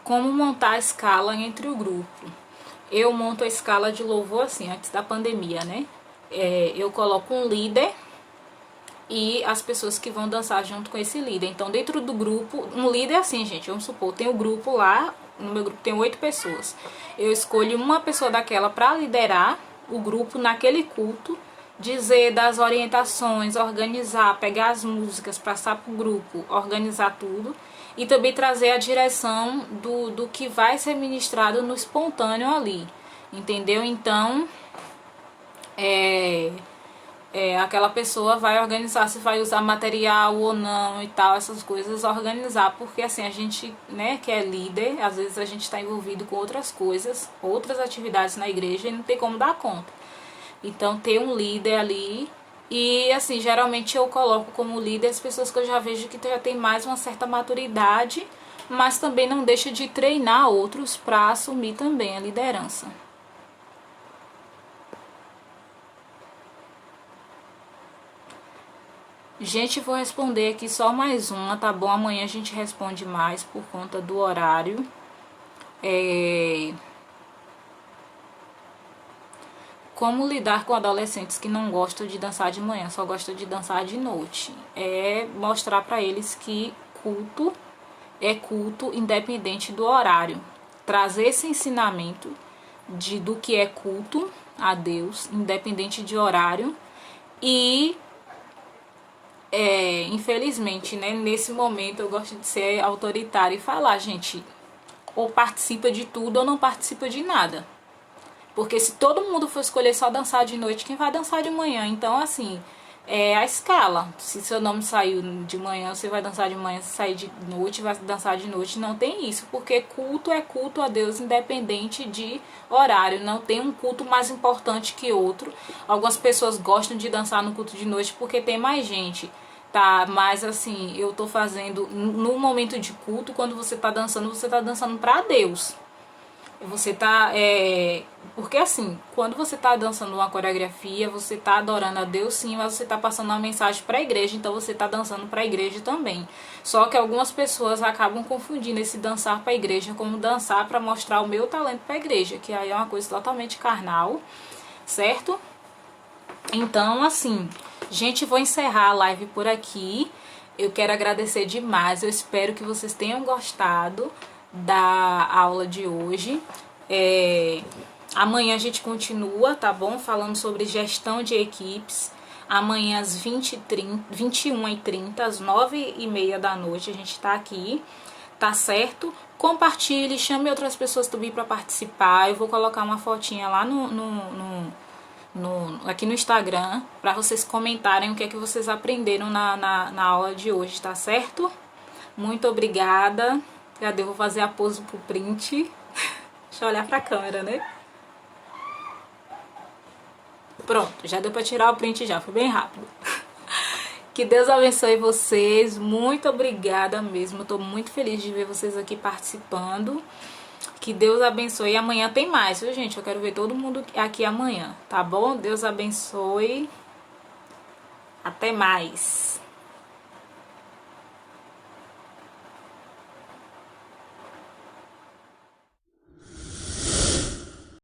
Como montar a escala entre o grupo? Eu monto a escala de louvor assim, antes da pandemia, né? Eu coloco um líder e as pessoas que vão dançar junto com esse líder. Então, dentro do grupo, um líder assim, gente, vamos supor, tem o grupo lá, no meu grupo tem 8 pessoas. Eu escolho uma pessoa daquela para liderar o grupo naquele culto, dizer das orientações, organizar, pegar as músicas, passar pro grupo, organizar tudo e também trazer a direção do que vai ser ministrado no espontâneo ali, entendeu? Então, aquela pessoa vai organizar se vai usar material ou não e tal, essas coisas, organizar, porque assim, a gente, né, que é líder, às vezes a gente está envolvido com outras coisas, outras atividades na igreja e não tem como dar conta. Então, ter um líder ali e, assim, geralmente eu coloco como líder as pessoas que eu já vejo que já tem mais uma certa maturidade, mas também não deixa de treinar outros para assumir também a liderança. Gente, vou responder aqui só mais uma, tá bom? Amanhã a gente responde mais por conta do horário. Como lidar com adolescentes que não gostam de dançar de manhã, só gostam de dançar de noite? É mostrar para eles que culto é culto independente do horário. Trazer esse ensinamento do que é culto a Deus, independente de horário. E infelizmente, né, nesse momento eu gosto de ser autoritária e falar, gente, ou participa de tudo ou não participa de nada. Porque se todo mundo for escolher só dançar de noite, quem vai dançar de manhã? Então, assim, é a escala. Se seu nome saiu de manhã, você vai dançar de manhã. Se sair de noite, vai dançar de noite. Não tem isso, porque culto é culto a Deus, independente de horário. Não tem um culto mais importante que outro. Algumas pessoas gostam de dançar no culto de noite porque tem mais gente, tá? Mas assim, eu tô fazendo no momento de culto, quando você tá dançando pra Deus. Você tá. Porque assim, quando você tá dançando uma coreografia, você tá adorando a Deus sim, mas você tá passando uma mensagem pra igreja, então você tá dançando pra igreja também. Só que algumas pessoas acabam confundindo esse dançar pra igreja como dançar pra mostrar o meu talento pra igreja, que aí é uma coisa totalmente carnal, certo? Então, assim, gente, vou encerrar a live por aqui. Eu quero agradecer demais, eu espero que vocês tenham gostado da aula de hoje. Amanhã a gente continua, tá bom? Falando sobre gestão de equipes. Amanhã às 21h30, às 9h30 da noite, a gente tá aqui, tá certo? Compartilhe, chame outras pessoas também para participar. Eu vou colocar uma fotinha lá aqui no Instagram para vocês comentarem o que é que vocês aprenderam na aula de hoje, tá certo? Muito obrigada. Cadê? Eu vou fazer a pose pro print. Deixa eu olhar pra câmera, né? Pronto, já deu pra tirar o print já, foi bem rápido. Que Deus abençoe vocês, muito obrigada mesmo, eu tô muito feliz de ver vocês aqui participando. Que Deus abençoe, e amanhã tem mais, viu gente? Eu quero ver todo mundo aqui amanhã, tá bom? Deus abençoe, até mais.